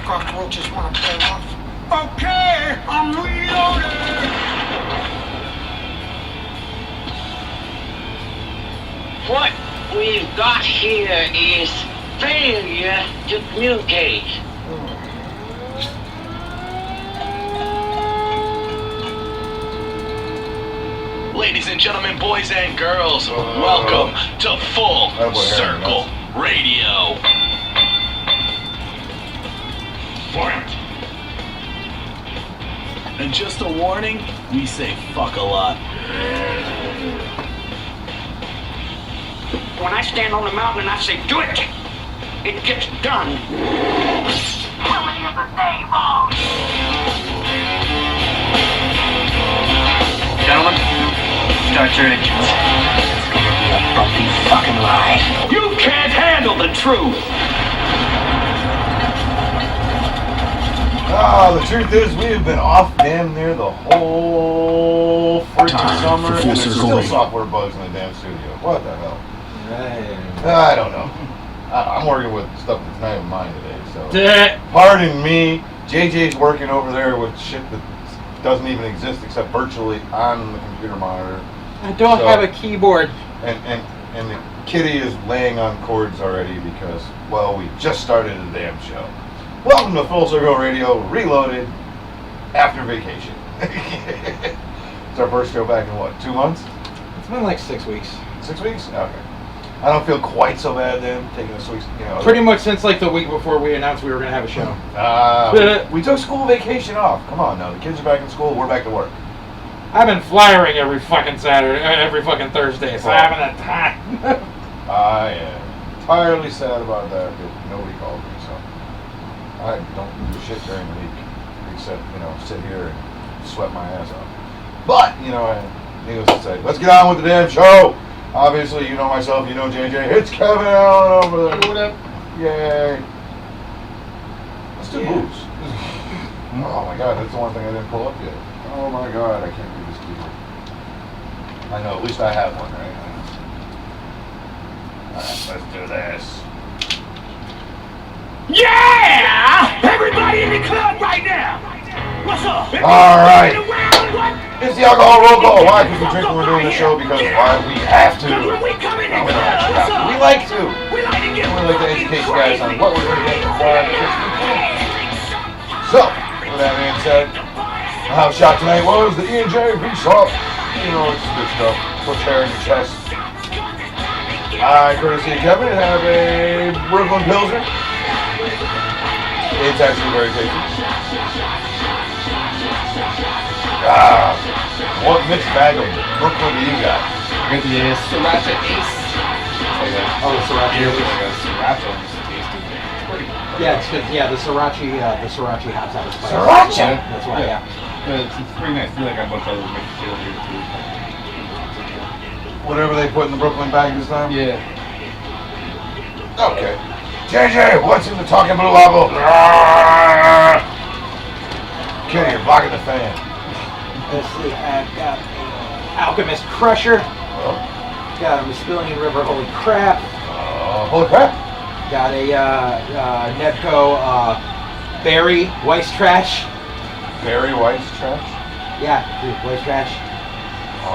cockroaches want to play rough. Okay, I'm reloading! What we've got here is failure to communicate. Ladies and gentlemen, boys and girls, welcome to Full Circle Radio. Fight! And just a warning, we say fuck a lot. When I stand on the mountain and I say do it, it gets done. Gentlemen, start your engines. It's gonna be a bumpy fucking ride. You can't handle the truth. The truth is, we have been off damn near the whole freaking summer, and there's still software bugs in the damn studio. What the hell? I don't know. I'm working with stuff that's not even mine today, so pardon me. JJ's working over there with shit that doesn't even exist except virtually on the computer monitor. I don't have a keyboard. And the kitty is laying on cords already because, well, we just started a damn show. Welcome to Full Circle Radio, reloaded after vacation. It's our first show back in what, 2 months? It's been like 6 weeks. 6 weeks? Okay. I don't feel quite so bad then, taking this week's, Pretty much since like the week before we announced we were going to have a show. We took school vacation off. Come on now, the kids are back in school, we're back to work. I've been flyering every fucking Saturday, every fucking Thursday, so I haven't had time. I am entirely sad about that, but nobody called me, so I don't do shit during the week, except, sit here and sweat my ass off. But, needless to say, let's get on with the damn show! Obviously, you know myself, you know JJ. It's Kevin Allen over there. What up? Yay. Let's do booze. Oh my god, that's the one thing I didn't pull up yet. Oh my god, I can't do this keyboard. I know, at least I have one, right? Alright, let's do this. Yeah! Everybody in the club right now! What's up? Alright. It's the alcohol roll call. Why? Because we drink when we're doing the show, because why? We have to. When we come in the No, we don't club, have what's to. up? We like to. We like to get educate you guys on what we're going to get before I kiss the can. So, with that being said, the house shot tonight was the E&J V-Sop. It's good stuff. Puts hair in your chest. I, courtesy of Kevin, have a Brooklyn Pilsner. It's actually very tasty. What mixed bag of Brooklyn do you got? I got the Sriracha Ace. Oh, the Sriracha. Yeah, it's like a Sriracha tasty. It's pretty good. Yeah, it's good. Yeah, the Sriracha hops out of spice. Sriracha? That's why, yeah. It's pretty nice. I feel like I got a bunch of other mixed shit over here too. Whatever they put in the Brooklyn bag this time? Yeah. Okay. JJ, what's in the talking blue level? Kenny, you're blocking the fan. Let's see, I've got Alchemist Crusher. Got a Maspillion River Holy Crap. Holy crap. Got a Nebco Berry Weiss Trash. Barry White's trash? Yeah, dude, Weiss Trash.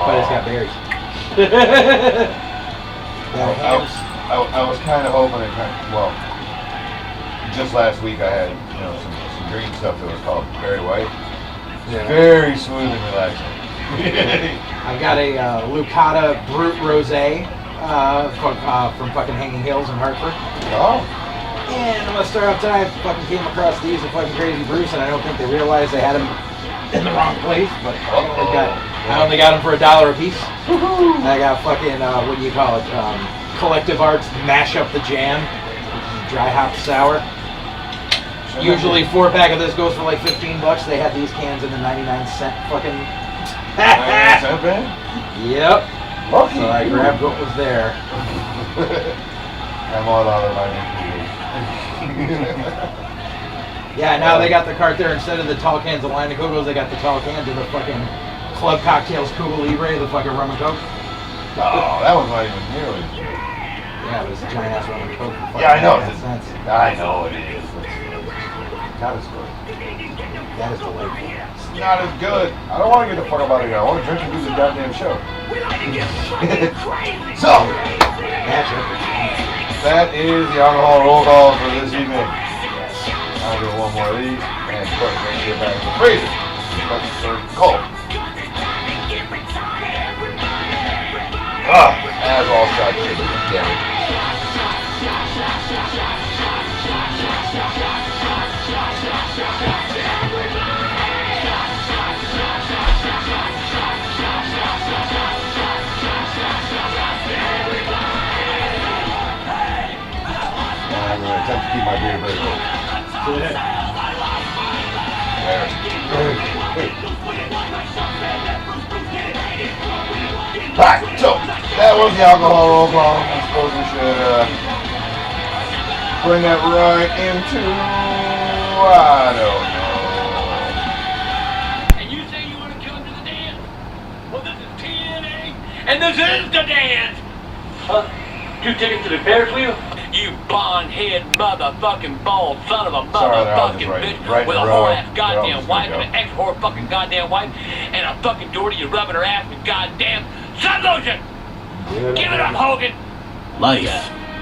But it's got berries. I was kind of hoping just last week I had, some green stuff that was called Barry White. Yeah. Very smooth and relaxing. I got a Lucata Brut Rosé from fucking Hanging Hills in Hartford. Oh. And I'm gonna start off tonight. I fucking came across these at fucking Crazy Bruce, and I don't think they realized they had them in the wrong place. But I only got them for $1 a piece. I got fucking what do you call it? Collective Arts Mash Up the Jam, dry hop sour. Usually 4-pack of this goes for like $15. They had these cans in the 99-cent fucking. 99-cent bag? Yep. Lucky So I you. grabbed what was there. I'm all out of my Yeah, now they got the cart there. Instead of the tall cans of Line of Cocos, they got the tall cans of the fucking Club Cocktails Cuba Libre, the fucking rum and coke. Oh, that was not even nearly. Yeah, but it's a giant ass rum and coke. For Yeah, I know. 99 cents. I know it is. kind of story. That is delightful. It's not as good. I don't want to get the fuck up out of here. I want to drink and do the goddamn show. So, that is the alcohol roll call for this evening. I'll do one more of these and put it right here back in the freezer. Let's serve cold. As all shot chicken, damn it. I'm going to attempt to keep my beer very cold. Alright, so that was the alcohol roll call. I suppose we should bring that right into, I don't know. And you say you want to come to the dance? Well, this is TNA, and this is the dance. 2 tickets to the Ferris wheel? You blonde-head motherfucking bald son of a motherfucking bitch with a whore-ass goddamn wife and an ex-whore fucking goddamn wife and a fucking Doherty you rubbing her ass with goddamn sun lotion. Give it up, Hogan. Life,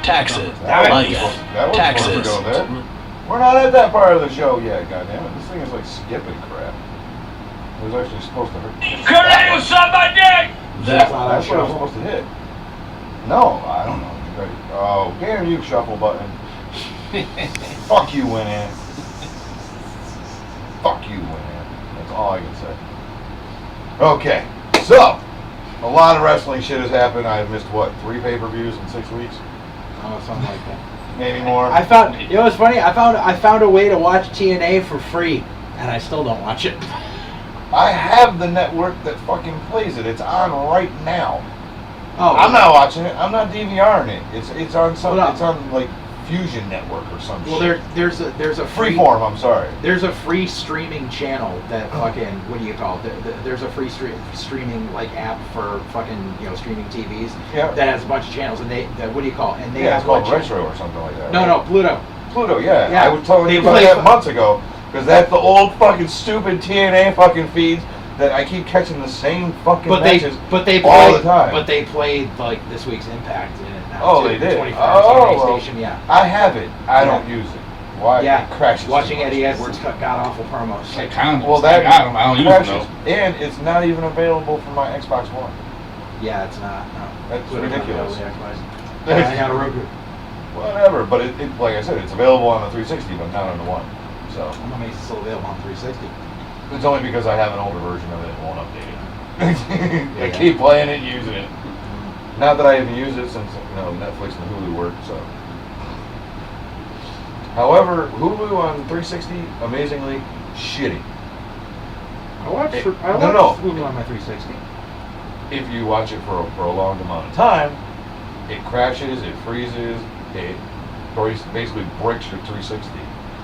taxes, That life, was taxes. we're doing there. We're not at that part of the show yet, goddammit. This thing is like skipping crap. It was actually supposed to hurt. Kurt was on my dick. That That's what I was supposed to hit. No, I don't know. Oh, damn you, shuffle button. Fuck you, Winamp. Fuck you, Winamp. That's all I can say. Okay, so a lot of wrestling shit has happened. I've missed what, 3 pay-per-views in 6 weeks? Oh, something like that. Maybe more. I found, you know what's funny? I found a way to watch TNA for free, and I still don't watch it. I have the network that fucking plays it. It's on right now. Oh, I'm not watching it. I'm not DVRing it. It's on some. Well, no. It's on like Fusion Network or some Well, shit. there's a free Freeform. I'm sorry. There's a free streaming channel that fucking, what do you call it? There's a free streaming like app for fucking, you know, streaming TVs Yeah. that has a bunch of channels, and what do you call it? And they Yeah, have it's called a bunch Retro or something like that. No, right? no, Pluto. Pluto. Yeah. Yeah. I was telling They you about play that fu- months ago because that's the old fucking stupid TNA fucking feeds that I keep catching the same fucking matches all the time. But they played like this week's Impact in it now. Oh, too, they the did. 24 Oh, TNA well. station, yeah. I have it. I don't use it. Why? Yeah, It crashes. watching too much. Eddie Edwards cut god awful promos. Like condoms. Well, that I got them. I don't use them crashes, though. and it's not even available for my Xbox One. Yeah, it's not. No. That's Pluto's not ridiculous. available on the Xbox. I got a Roku. Whatever, but it, like I said, it's available on the 360, but not on the One. So I'm amazed it's still available on 360. it's only because I have an older version of it and won't update it. I Yeah. keep playing it and using it. Not that I haven't used it since Netflix and Hulu worked. So, however, Hulu on 360 amazingly shitty. I watched Hey, Hulu on my 360. If you watch it for a prolonged amount of time, it crashes, it freezes, it basically breaks your 360.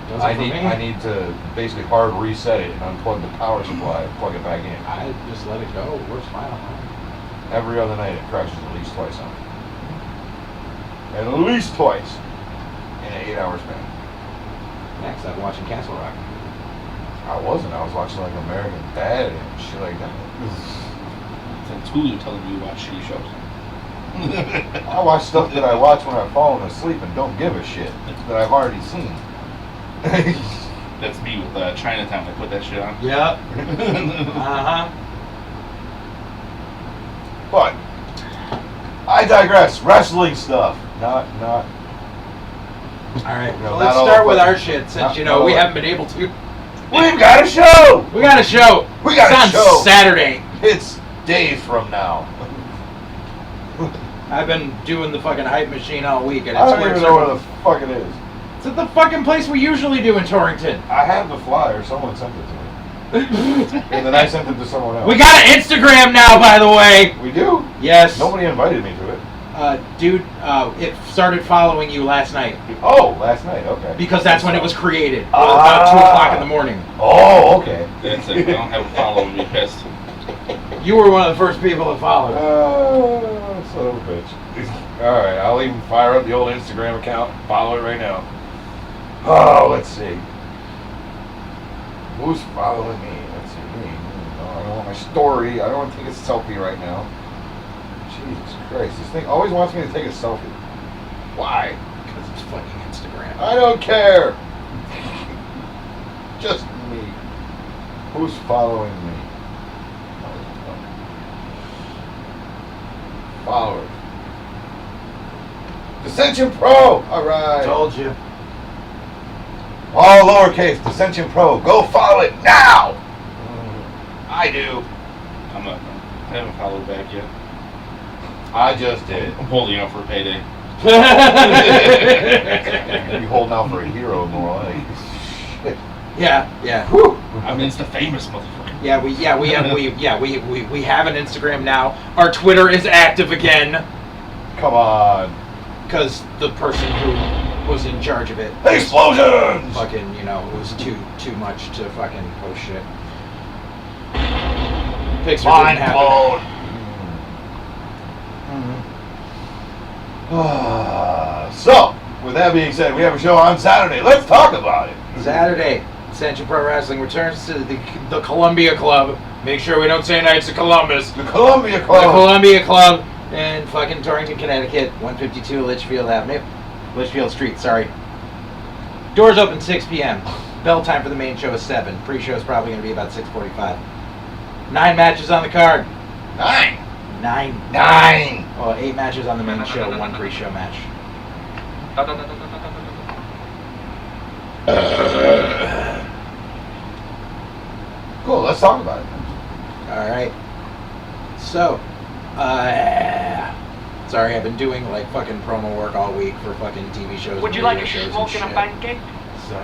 Does it I for need me. I need to basically hard reset it and unplug the power supply and plug it back in. I just let it go. It works fine on mine. Every other night it crashes at least twice on me. At least twice in an 8-hour span. Next, I'm watching Castle Rock. I wasn't. I was watching like American Dad and shit like that. It's Hulu telling you to watch shitty shows. I watch stuff that I watch when I'm falling asleep and don't give a shit that I've already seen. That's me with Chinatown. I put that shit on. Yep. Uh-huh. But I digress. Wrestling stuff. Not. All right. No, Well, not let's all start the with fucking- our shit, since not- we not haven't all- been able to. We've got a show. We got a show. We got it's a on show. Saturday. It's days from now. I've been doing the fucking hype machine all week, and I it's don't where even know where the fuck it is. It's at the fucking place we usually do in Torrington. I have the flyer. Someone sent it to me. And then I sent it to someone else. We got an Instagram now, by the way. We do? Yes. Nobody invited me to it. Dude, it started following you last night Oh, last night. Okay. because that's when it was created. It was about 2 o'clock in the morning. Oh, okay. That's it. I don't have a following me pissed. You were one of the first people that followed. Son of a bitch. All right, I'll even fire up the old Instagram account. Follow it right now. Oh, let's see. Who's following me? Let's see, me. No, I don't want my story. I don't want to take a selfie right now. Jesus Christ, this thing always wants me to take a selfie. Why? Because it's fucking Instagram. I don't care. Just me. Who's following me? Followers. Dissension Pro. All right. Told you. All lowercase. Dissension Pro. Go follow it now. I do. I haven't followed back yet. I just did. I'm holding out for a payday. You holding out for a hero, more like. Shit. Yeah. Whew. I'm Insta famous, motherfucker. We have an Instagram now. Our Twitter is active again Come on. because the person who was in charge of it Explosions! fucking, it was too much to fucking post shit. Pixar Mind didn't happen. blown. So, with that being said, we have a show on Saturday. Let's talk about it. Saturday, Central Pro Wrestling returns to the Columbia Club. Make sure we don't say Knights of Columbus. The Columbia The Club. Columbia Club in fucking Torrington, Connecticut, 152 Litchfield Avenue. Litchfield Street, sorry. Doors open 6 p.m. Bell time for the main show is 7. Pre-show is probably going to be about 6:45. 9 matches on the card. 9. 9. Well, 8 matches on the main show, 1 pre-show match. Cool, let's talk about it. Alright. So, sorry, I've been doing like fucking promo work all week for fucking TV shows. Would you and like radio a shows smoke and and a shit. pancake? So,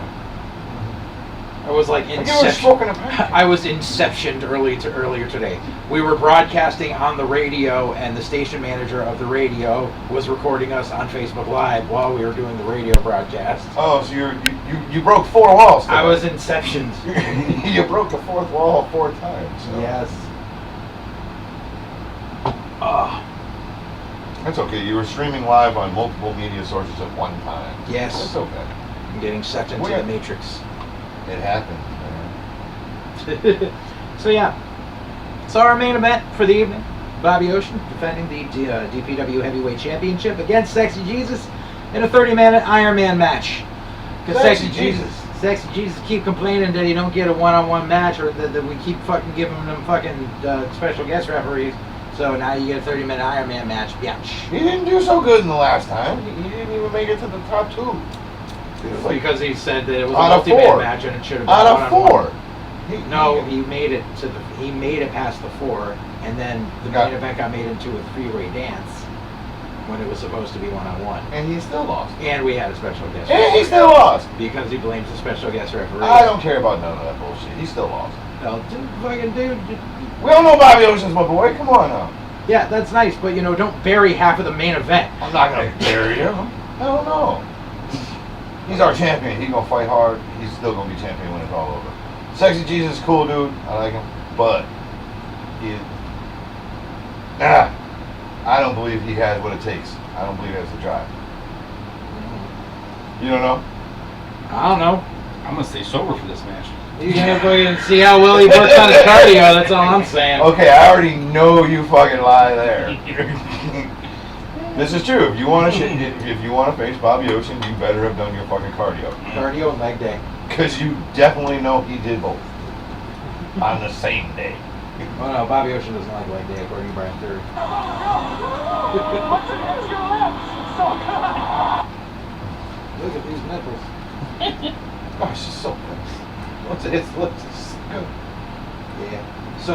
I was like I give her a smoke and a pancake. I was inceptioned earlier today. We were broadcasting on the radio, and the station manager of the radio was recording us on Facebook Live while we were doing the radio broadcast. Oh, so you broke 4 walls. I was inceptioned. You broke the 4th wall 4 times. So. Yes. That's okay. You were streaming live on multiple media sources at one time. Yes. That's okay. I'm getting sucked into We're- the Matrix. It happens, man. So yeah. So our main event for the evening, Bobby Ocean defending the DPW Heavyweight Championship against Sexy Jesus in a 30-minute Iron Man match. Because Sexy Sexy Jesus keep complaining that he don't get a one-on-one match, or that we keep fucking giving them fucking special guest referees. So now you get a 30-minute Iron Man match. Bitch. He didn't do so good in the last time. He didn't even make it to the top 2. It was like Because he said that it was a out of multi-man 4. match and it should have been out of one-on-one. 4. He made it past the 4, and then the Got- main event got made into a 3-way dance when it was supposed to be one-on-one. And he still lost. And we had a special guest And he referee still lost. because he blames the special guest referee. I don't care about none of that bullshit. He still lost. No, dude. We all know Bobby Ocean's my boy. Come on now. Yeah, that's nice, but don't bury half of the main event. I'm not gonna bury him. Hell no. He's our champion. He's gonna fight hard. He's still gonna be champion when it's all over. Sexy Jesus, cool dude. I like him, but I don't believe he has what it takes. I don't believe he has the drive. You don't know? I don't know. I'm gonna stay sober for this match. You can fucking see how well he works on his cardio. That's all I'm saying. Okay, I already know you fucking lie there. This is true. If you want to face Bobby Ocean, you better have done your fucking cardio. Cardio and leg day. Because you definitely know he did both on the same day. Oh no, Bobby Ocean doesn't like leg day according to Brian Third. Look at these nipples. Oh, it's just so good. It's just good. Yeah. So,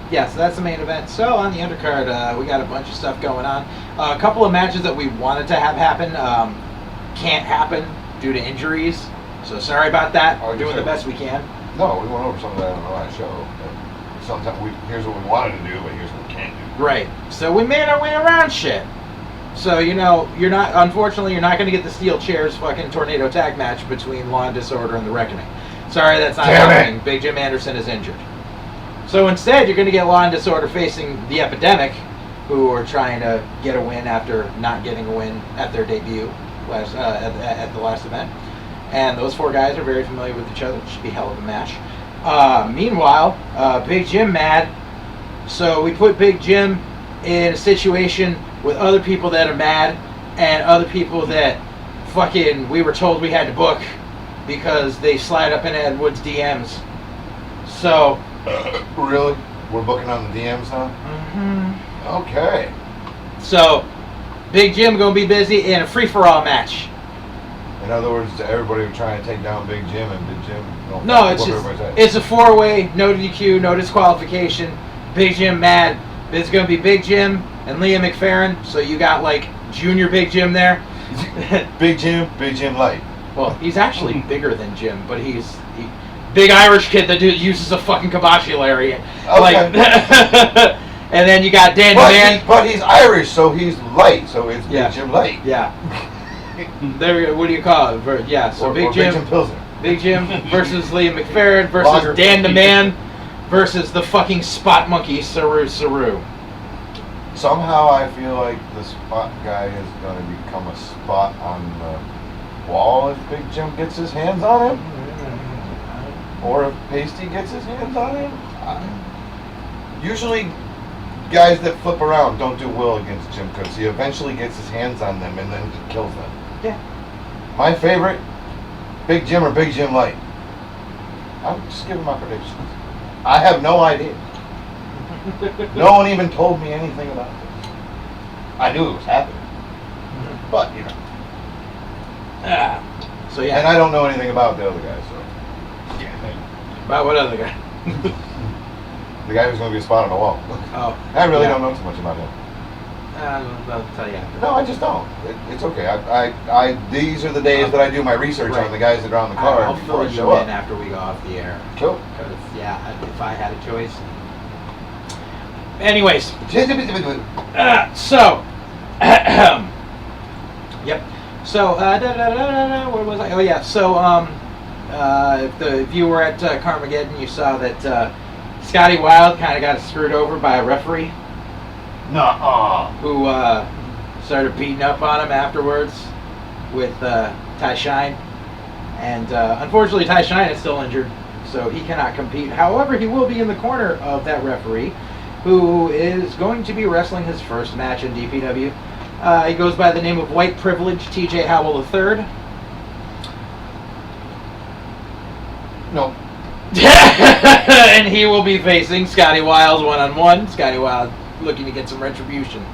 so that's the main event. So, on the undercard, we got a bunch of stuff going on. A couple of matches that we wanted to have happen can't happen due to injuries. So, sorry about that. We're doing the best we can. No, we went over some of that on the last show. Sometimes here's what we wanted to do, but here's what we can't do. Right. So, we made our way around shit. So, unfortunately, you're not going to get the steel chairs fucking tornado tag match between Law and Disorder and The Reckoning. Sorry, that's not happening. Big Jim Anderson is injured. So instead, you're going to get Law and Disorder facing The Epidemic, who are trying to get a win after not getting a win at their debut at the last event. And those 4 guys are very familiar with each other. It should be a hell of a match. Meanwhile, Big Jim mad. So we put Big Jim in a situation with other people that are mad and other people that fucking we were told we had to book because they slide up in Ed Wood's DMs. So. Really? We're booking on the DMs now? Mm-hmm. Okay. So, Big Jim gonna be busy in a free-for-all match. In other words, everybody was trying to take down Big Jim, and Big Jim. No, it's just it's a 4-way, no DQ, no disqualification. Big Jim mad. It's gonna be Big Jim and Liam McFerrin. So you got like Junior Big Jim there. Big Jim Light. Well, he's actually bigger than Jim, but he's big Irish kid that uses a fucking kibosh lariat. Okay. Like, and then you got Dan Man. But he's Irish, so he's light. So it's Yeah. Big Jim Light. Yeah. There. What do you call it? Yeah. So or Big Jim. Big Jim Pilsner. Big Jim versus Liam McFerrin versus Lager. Dan the Man versus the fucking spot monkey Saru. Somehow I feel like the spot guy is going to become a spot on the wall if Big Jim gets his hands on him. Or if Pasty gets his hands on him. Usually guys that flip around don't do well against Jim because he eventually gets his hands on them and then he kills them. Yeah. My favorite, Big Jim or Big Jim Light. I'm just giving my predictions. I have no idea. No one even told me anything about this. I knew it was happening. But, you know. So yeah. And I don't know anything about the other guy, so. About what other guy? The guy who's going to be a spot on the wall. Oh. I really yeah. don't know too much about him. I'll tell you after. No, I just don't. It's okay. These are the days that I do my research Right. on the guys that are on the card I'll before fill I you show in up. after we go off the air. Cool. Because yeah, if I had a choice. Anyways, so yep. So where was I? Oh yeah. So if you were at Carmageddon, you saw that Scotty Wilde kind of got screwed over by a referee who started beating up on him afterwards with Ty Shine, and unfortunately Ty Shine is still injured, so he cannot compete. However, he will be in the corner of that referee, who is going to be wrestling his first match in DPW. He goes by the name of White Privilege TJ Howell III. No. And he will be facing Scotty Wiles one-on-one. Scotty Wiles looking to get some retribution.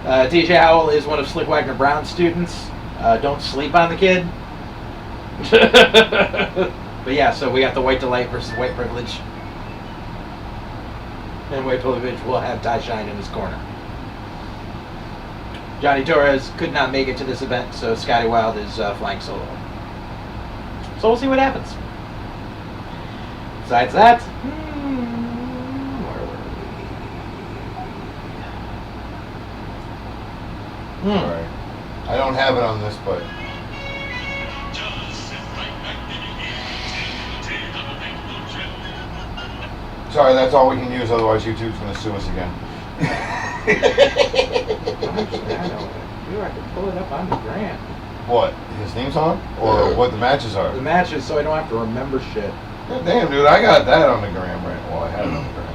TJ Howell is one of Slick Wagner Brown's students. Don't sleep on the kid. But yeah, so we got the White Delight versus White Privilege. And White Privilege will have Ty Shine in his corner. Johnny Torres could not make it to this event, so Scotty Wilde is flying solo. So we'll see what happens. Besides that, where were we? Alright. I don't have it on this, but. Sorry, that's all we can use, otherwise YouTube's going to sue us again. I can pull it up on the gram. What? His theme song? Or what the matches are? The matches, so I don't have to remember shit. God damn, dude, I got that on the gram right. Well, I had it on the gram.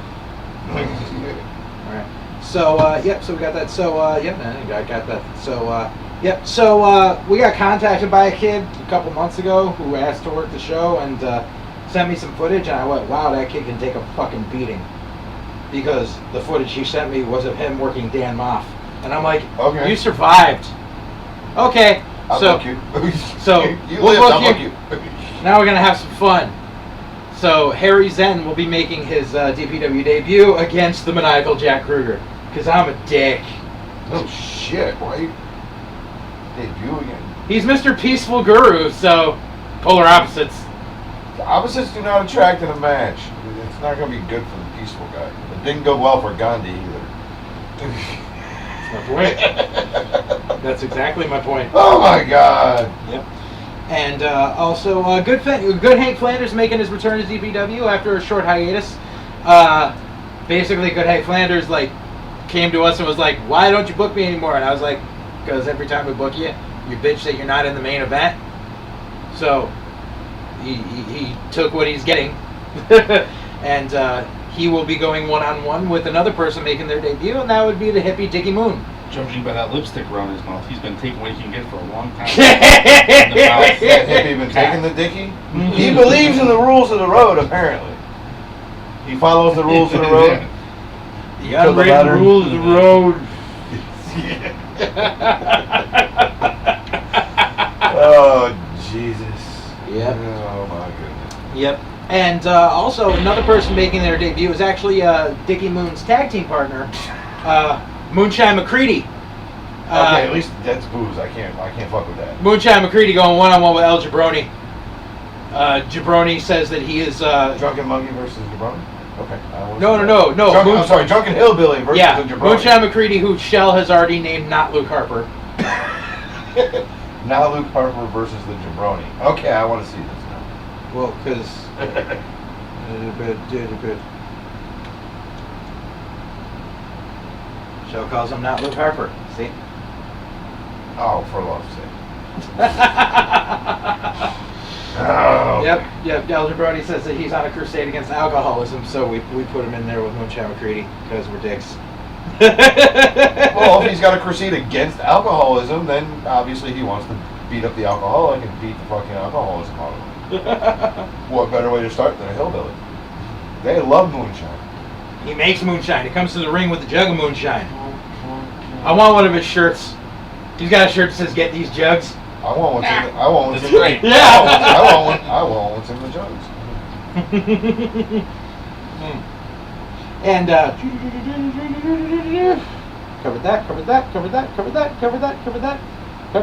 Alright. So, yep, so we got that. So, yep, I got that. So, yep, so we got contacted by a kid a couple months ago who asked to work the show and sent me some footage, and I went, wow, that kid can take a fucking beating. Because the footage he sent me was of him working Dan Moff. And I'm like, Okay. You survived. Okay. I'll book you. So, you we'll live, book I'll book you. Now we're going to have some fun. So, Harry Zen will be making his DPW debut against the maniacal Jack Kruger. Because I'm a dick. Oh, shit. Why you debut again? He's Mr. Peaceful Guru, so polar opposites. The opposites do not attract in a match. It's not going to be good for the peaceful guy. It didn't go well for Gandhi either. That's my point. That's exactly my point. Oh my god. Yep. And also, good Hank Flanders making his return to DPW after a short hiatus. Basically, Good Hank Flanders came to us and was like, "Why don't you book me anymore?" And I was like, "Because every time we book you, you bitch that you're not in the main event." So he took what he's getting And he will be going one-on-one with another person making their debut, and that would be the hippie Dickie Moon. Judging by that lipstick around his mouth, he's been taking what he can get for a long time. Has that hippie been taking the dickie? He believes in the rules of the road, apparently. He follows the rules of the road. The unwritten rules of the road. Oh, Jesus. Yep. Oh, my goodness. Yep. And also, another person making their debut is actually Dickie Moon's tag team partner, Moonshine McCready. Okay, at least that's booze. I can't fuck with that. Moonshine McCready going one-on-one with El Jabroni. Jabroni says that he is... Drunken Monkey versus Jabroni? Okay. No. I'm sorry, Drunken Hillbilly versus the Jabroni. Moonshine McCready, who Shell has already named not Luke Harper. Now Luke Harper versus the Jabroni. Okay, I want to see this now. Well, because... Shell calls him not Luke Harper. See? Oh, for love's sake. Oh. Yep. El Jabroni says that he's on a crusade against alcoholism, so we put him in there with Moonshine McCready because we're dicks. Well, if he's got a crusade against alcoholism, then obviously he wants to beat up the alcoholic and beat the fucking alcoholism out of him. What better way to start than a hillbilly? They love moonshine. He makes moonshine. He comes to the ring with a jug of moonshine. I want one of his shirts. He's got a shirt that says "Get these jugs." I want what's in the, I want what's in That's the, great. I want what's in the jugs. And covered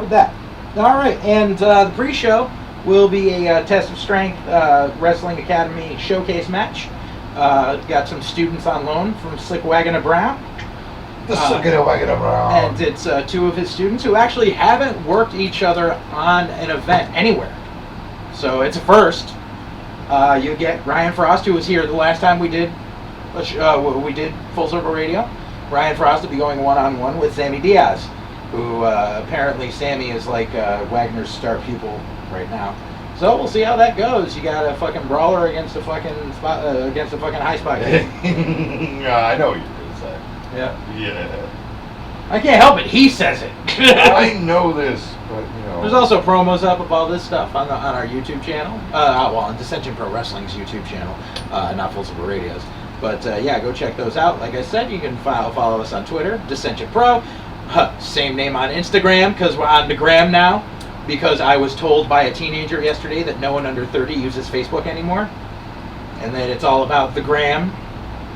that. All right, and the pre-show will be a Test of Strength Wrestling Academy showcase match. Got some students on loan from Slick Wagon of Brown. And it's two of his students who actually haven't worked each other on an event anywhere. So it's a first. You get Ryan Frost, who was here the last time we did Full Circle Radio. Ryan Frost will be going one-on-one with Sammy Diaz, who apparently Sammy is like Wagner's star pupil right now. So we'll see how that goes. You got a fucking brawler against a fucking high spot. Yeah, I know what you're gonna say. Yeah. Yeah. I can't help it. He says it. I know this, but you know. There's also promos up of all this stuff on our YouTube channel. On Dissension Pro Wrestling's YouTube channel, not Full Circle Radio's. But yeah, go check those out. Like I said, you can follow us on Twitter, Dissension Pro. Same name on Instagram, because we're on the gram now. Because I was told by a teenager yesterday that no one under 30 uses Facebook anymore. And that it's all about the gram.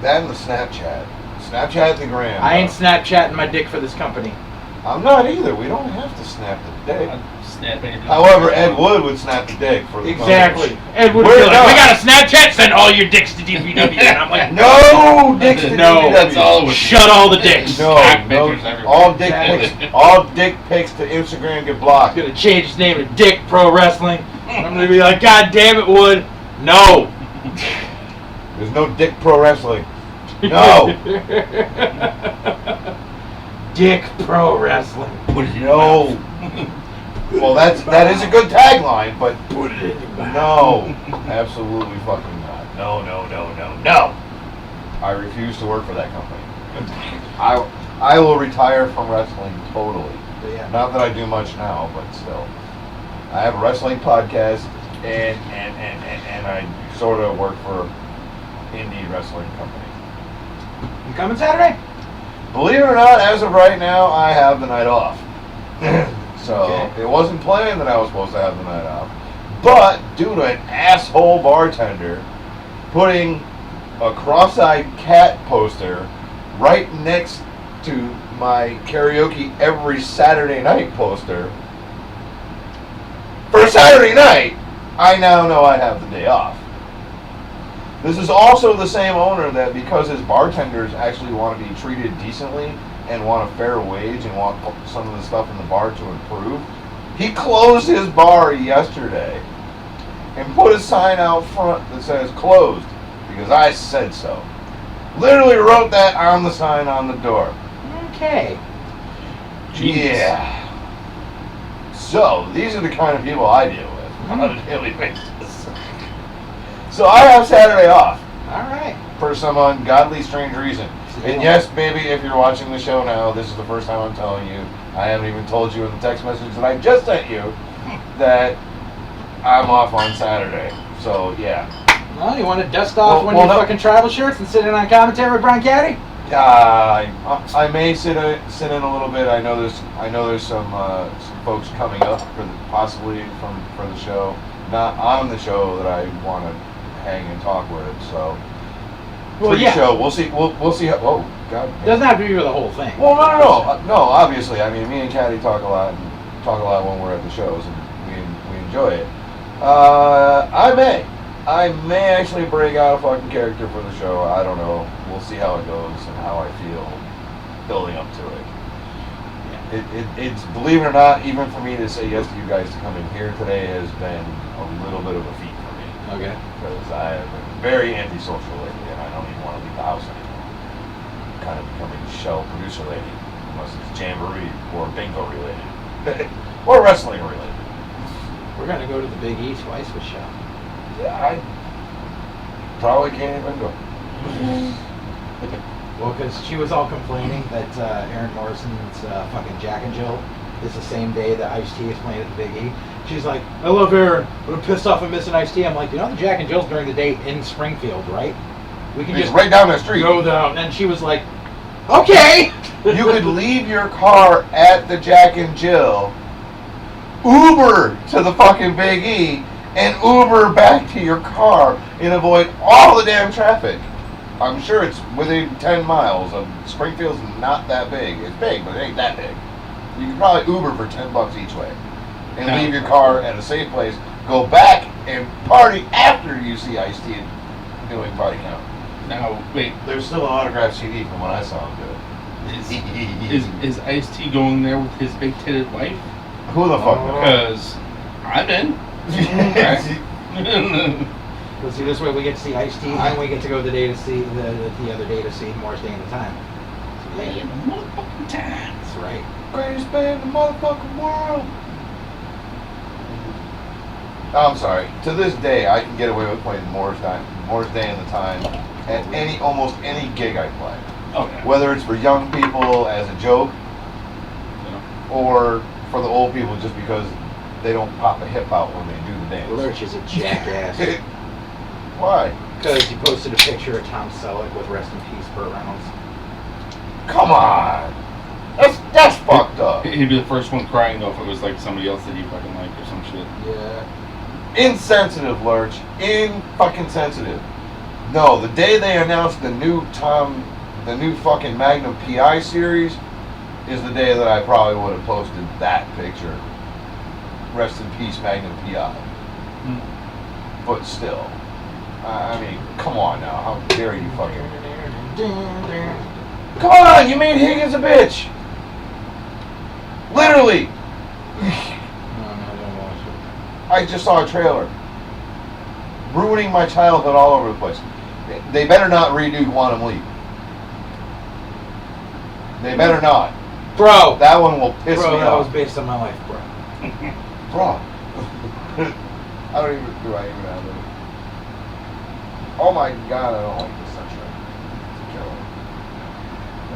That and the Snapchat. Snapchat the gram. I ain't Snapchatting my dick for this company. I'm not either. We don't have to snap the dick. Snap anything. However, Ed Wood would snap the dick for the Exactly. company. Ed would be like, we got a Snapchat, send all your dicks to DPW. And I'm like, No dicks to No. DPW. That's all it was. shut all the dicks. No, Pictures everywhere. all dick pics to Instagram get blocked. I'm gonna change his name to Dick Pro Wrestling. I'm gonna be like, God damn it, Wood. No. There's no Dick Pro Wrestling. No. Dick Pro Wrestling. No. Well, that is a good tagline, but Put it in your mouth. no, absolutely fucking not. No. I refuse to work for that company. I will retire from wrestling totally. Yeah. Not that I do much now, but still. I have a wrestling podcast, and I sort of work for indie wrestling company. You coming Saturday? Believe it or not, as of right now, I have the night off. So Okay. it wasn't planned that I was supposed to have the night off. But due to an asshole bartender putting a cross-eyed cat poster right next to my karaoke every Saturday night poster, for Saturday night, I now know I have the day off. This is also the same owner that, because his bartenders actually want to be treated decently and want a fair wage and want some of the stuff in the bar to improve, he closed his bar yesterday and put a sign out front that says closed because I said so. Literally wrote that on the sign on the door. Okay. Genius. Yeah. So these are the kind of people I deal with on a daily basis. So I have Saturday off All right. for some ungodly, strange reason. And yes, baby, if you're watching the show now, this is the first time I'm telling you. I haven't even told you in the text message that I just sent you that I'm off on Saturday. So yeah. Well, you want to dust off one of well, your no. fucking travel shirts and sit in on commentary with Brian Caddy? I may sit in a little bit. I know there's some folks coming up possibly for the show, not on the show that I want to hang and talk with. So pre-show, we'll see. We'll see how. Oh God. Doesn't have to be for the whole thing. Well, no. Obviously, I mean, me and Caddy talk a lot when we're at the shows, and we enjoy it. I may actually break out a fucking character for the show. I don't know. We'll see how it goes and how I feel building up to it. It's believe it or not, even for me to say yes to you guys to come in here today has been a little bit of a feat for me. Okay. Because I have been very antisocial lately, and I don't even want to leave the house anymore. I'm kind of becoming shell producer lady, unless it's jamboree or bingo related, or wrestling related. We're going to go to the Big E twice with Shell. Yeah, I probably can't even go. Well, because she was all complaining that Aaron Morrison's fucking Jack and Jill is the same day that Ice-T is playing at the Big E. She's like, I love Aaron, but I'm pissed off I'm missing Ice-T. I'm like, you know the Jack and Jill's during the day in Springfield, right? We can It's just right down the street. go down. And she was like, okay! You could leave your car at the Jack and Jill, Uber to the fucking Big E, and Uber back to your car and avoid all the damn traffic. I'm sure it's within 10 miles of Springfield's not that big. It's big, but it ain't that big. You can probably Uber for $10 each way and leave your car at a safe place, go back and party after you see Ice-T doing Party Count. Now, wait, There's still an autographed CD from when I saw him do it. is Ice-T going there with his big-titted wife? Who the fuck knows? Because I'm in. Well, see, this way we get to see Ice-T, and we get to go the day to see the other day to see Morris Day in the Time. So, Day in the motherfucking time. That's right. Greatest band in the motherfucking world. I'm sorry. To this day, I can get away with playing Morris Day in the Time at almost any gig I play. Oh, yeah. Whether it's for young people as a joke, or for the old people just because they don't pop a hip out when they do the dance. Lurch is a jackass. Why? Because he posted a picture of Tom Selleck with Rest in Peace Burt Reynolds. Come on. That's fucked up. He'd be the first one crying though if it was like somebody else that he fucking liked or some shit. Yeah. Insensitive, Lurch. Fucking sensitive. No, the day they announced the new fucking Magnum PI series is the day that I probably would have posted that picture. Rest in peace, Magnum PI. But still, I mean, come on now. How dare you fucking... Come on, you made Higgins a bitch. Literally. I just saw a trailer. Ruining my childhood all over the place. They better not redo Quantum Leap. They better not. Bro! That one will piss me That off. was based on my life, bro. Bro. I don't even have it. Oh my god, I don't like this sunshine. It's a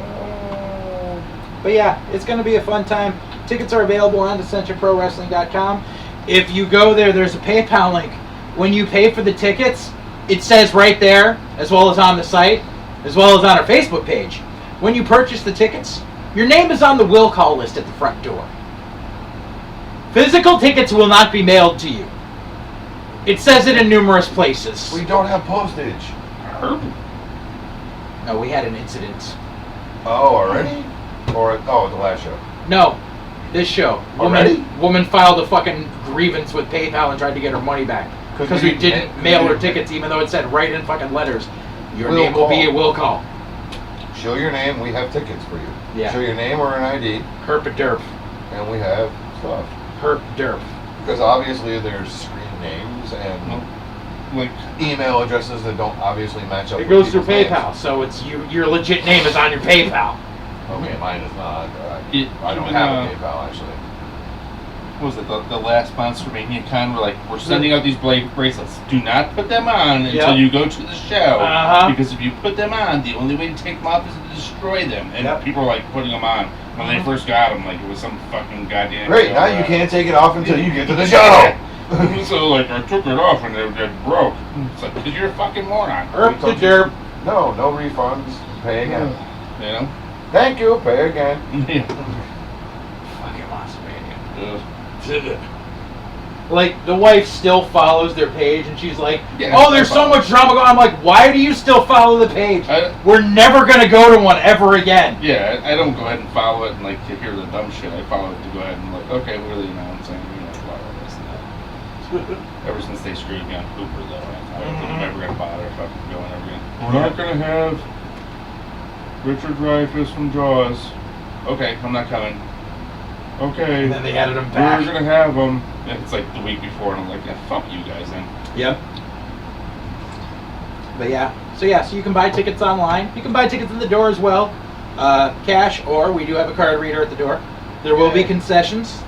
killer. But yeah, it's going to be a fun time. Tickets are available on DissensionProWrestling.com. If you go there, there's a PayPal link. When you pay for the tickets, it says right there, as well as on the site, as well as on our Facebook page. When you purchase the tickets, your name is on the will call list at the front door. Physical tickets will not be mailed to you. It says it in numerous places. We don't have postage. No, we had an incident. Oh, already? Or the last show? No, this show. Already? Woman filed a fucking grievance with PayPal and tried to get her money back. Because we didn't mail her tickets, even though it said right in fucking letters, your name will be a will call. Show your name, we have tickets for you. Yeah. Show your name or an ID, Herp a derp. and we have stuff. Herp derp. Because obviously there's screen names and Like, email addresses that don't obviously match up. It with goes through people's PayPal, names. so it's your legit name is on your PayPal. Okay, mine is not. I It- don't even, have a PayPal actually. what was it, the last Monster Mania con, were like, we're sending out these bracelets. Do not put them on until you go to the show. Because if you put them on, the only way to take them off is to destroy them. And people were like putting them on. When they first got them, like it was some fucking goddamn Great, now you can't take it off until you get to the show. So like, I took it off and it broke. It's like, because you're a fucking moron. No refunds. Pay again. You know? Thank you, pay again. Fucking Monster Mania. Like, the wife still follows their page, and she's like, oh, there's so much drama going on. I'm like, why do you still follow the page? We're never going to go to one ever again. Yeah, I don't go ahead and follow it and, like, to hear the dumb shit. I follow it to go ahead and, like, okay, what are they announcing? You know, blah, blah, this and that. Ever since they screwed me on Hooper, though, I'm never going to bother fucking going ever again. We're not going to have Richard Dreyfuss from Jaws. Okay, I'm not coming. Okay. And then they added him back. We're going to have him. It's like the week before, and I'm like, yeah, fuck you guys then. Yep. But yeah. So you can buy tickets online. You can buy tickets at the door as well. Cash, or we do have a card reader at the door. There will be concessions.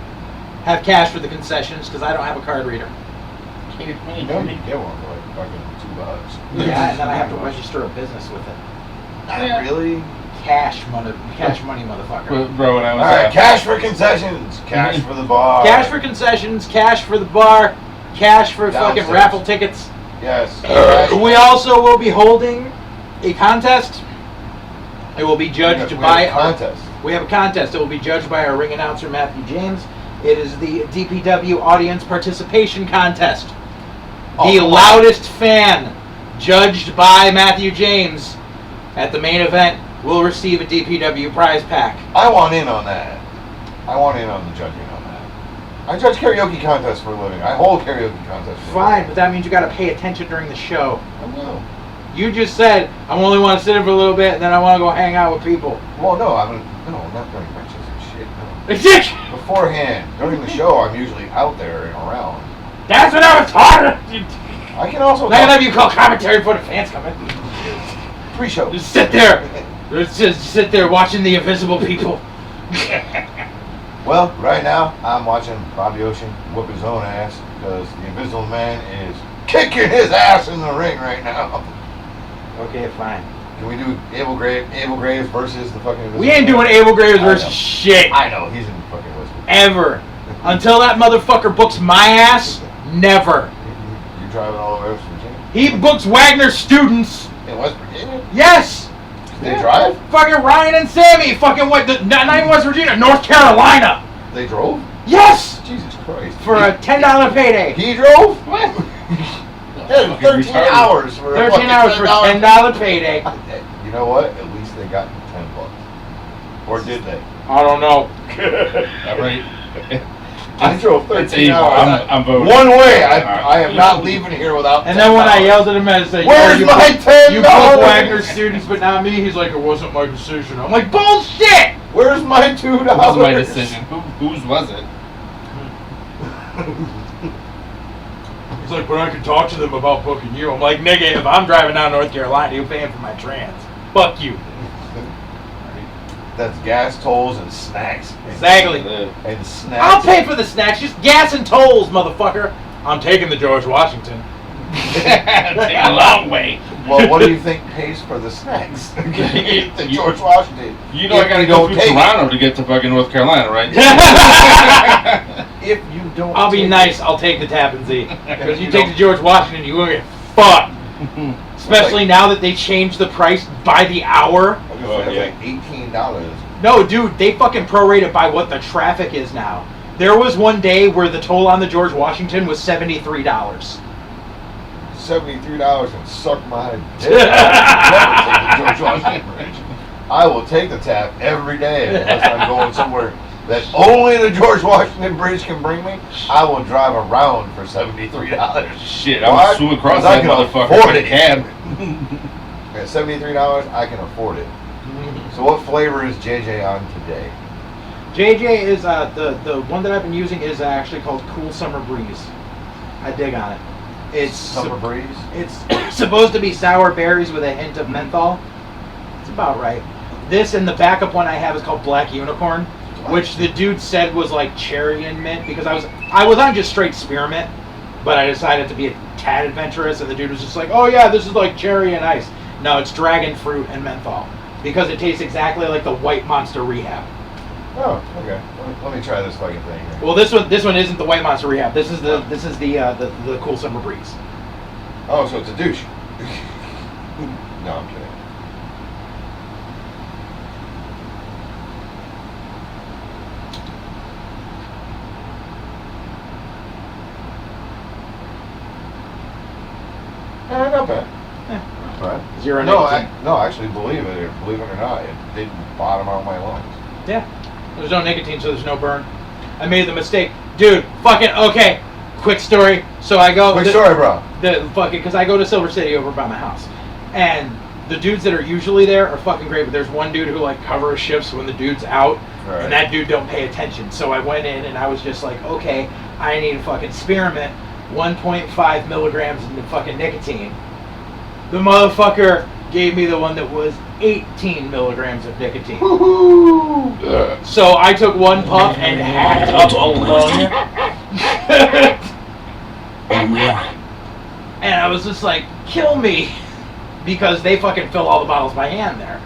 Have cash for the concessions, because I don't have a card reader. You don't need to get one for like fucking $2. Yeah, and then I have to register a business with it. Not really. Cash money, motherfucker. Bro, when I was Alright, cash for concessions, cash for the bar. Cash for concessions, cash for the bar, cash for fucking raffle tickets. Yes. We also will be holding a contest. It will be judged by a contest. We have a contest. It will be judged by our ring announcer Matthew James. It is the DPW Audience Participation Contest. The loudest fan, judged by Matthew James, at the main event, will receive a DPW prize pack. I want in on that. I want in on the judging on that. I judge karaoke contests for a living. I hold karaoke contests for a living. Fine, but that means you got to pay attention during the show. I know. You just said, I only want to sit in for a little bit, and then I want to go hang out with people. Well, no, not during matches and shit. No. Beforehand, during the show, I'm usually out there and around. That's what I was talking. I can also. None of you call commentary before the fans come in. Pre-show. Just sit there. Just sit there watching the invisible people. Well, right now, I'm watching Bobby Ocean whoop his own ass because the Invisible Man is kicking his ass in the ring right now. Okay, fine. Can we do Abel Graves versus the fucking Invisible We ain't Man? doing Abel Graves versus shit. I know, he's in fucking West Virginia. Ever. Until that motherfucker books my ass, never. You're driving all over West Virginia? He books Wagner students. In West Virginia? Yes. They drive? Fucking Ryan and Sammy. Fucking what? Not even West Virginia. North Carolina. They drove? Yes. Jesus Christ. For a $10 payday. He drove? What? 13 hours for a 13 hours for a $10 payday. You know what? At least they got $10. Or did they? I don't know. All right. I drove 13 evil. hours. I'm voting. One way. I am not leaving here without And then when I yelled at him and said, "Where's my $10?" You book Wagner students, but not me. He's like, it wasn't my decision. I'm like, bullshit! Where's my $2? It was my decision. Whose was it? He's like, but I can talk to them about booking you. I'm like, nigga, if I'm driving down North Carolina, you're paying for my trans. Fuck you. That's gas, tolls, and snacks. Exactly. And snacks. I'll pay for the snacks, just gas and tolls, motherfucker. I'm taking the George Washington. Take a long way. Well, what do you think pays for the snacks? The George Washington. You know I gotta go through Toronto to get to fucking North Carolina, right? If you don't, I'll be nice. I'll take the Tappan Zee. Because you take the George Washington, you will get fucked. Especially now that they changed the price by the hour. It's like $18. No, dude, they fucking prorate it by what the traffic is now. There was one day where the toll on the George Washington was $73. $73 and suck my dick. I will never take the George Washington Bridge. I will take the tap every day unless I'm going somewhere that only the George Washington Bridge can bring me. I will drive around for $73. Shit, I would swim across that motherfucker afford in a cab. At $73, I can afford it. So what flavor is JJ on today? JJ is, the one that I've been using is actually called Cool Summer Breeze. I dig on it. It's Summer Breeze? It's supposed to be sour berries with a hint of menthol. It's about right. This and the backup one I have is called Black Unicorn. which the dude said was like cherry and mint, because I was on just straight spearmint, but I decided to be a tad adventurous, and the dude was just like, oh yeah, this is like cherry and ice. No, it's dragon fruit and menthol, because it tastes exactly like the White Monster Rehab. Oh, okay. Let me try this fucking thing here. Well, this one isn't the White Monster Rehab. This is the Cool Summer Breeze. Oh, so it's a douche. No, I'm kidding. Not bad. Not bad. Zero No, nicotine. actually, believe it or not, it didn't bottom out my lungs. Yeah. There's no nicotine, so there's no burn. I made the mistake. Dude, fucking, okay. Quick story. So I go... Quick story, bro. Because I go to Silver City over by my house. And the dudes that are usually there are fucking great, but there's one dude who like covers shifts when the dude's out. Right. And that dude don't pay attention. So I went in and I was just like, okay, I need a fucking spearmint, 1.5 milligrams of fucking nicotine. The motherfucker gave me the one that was 18 milligrams of nicotine. Woohoo! So I took one puff and hacked up a lung. And I was just like, kill me. Because they fucking fill all the bottles by hand there.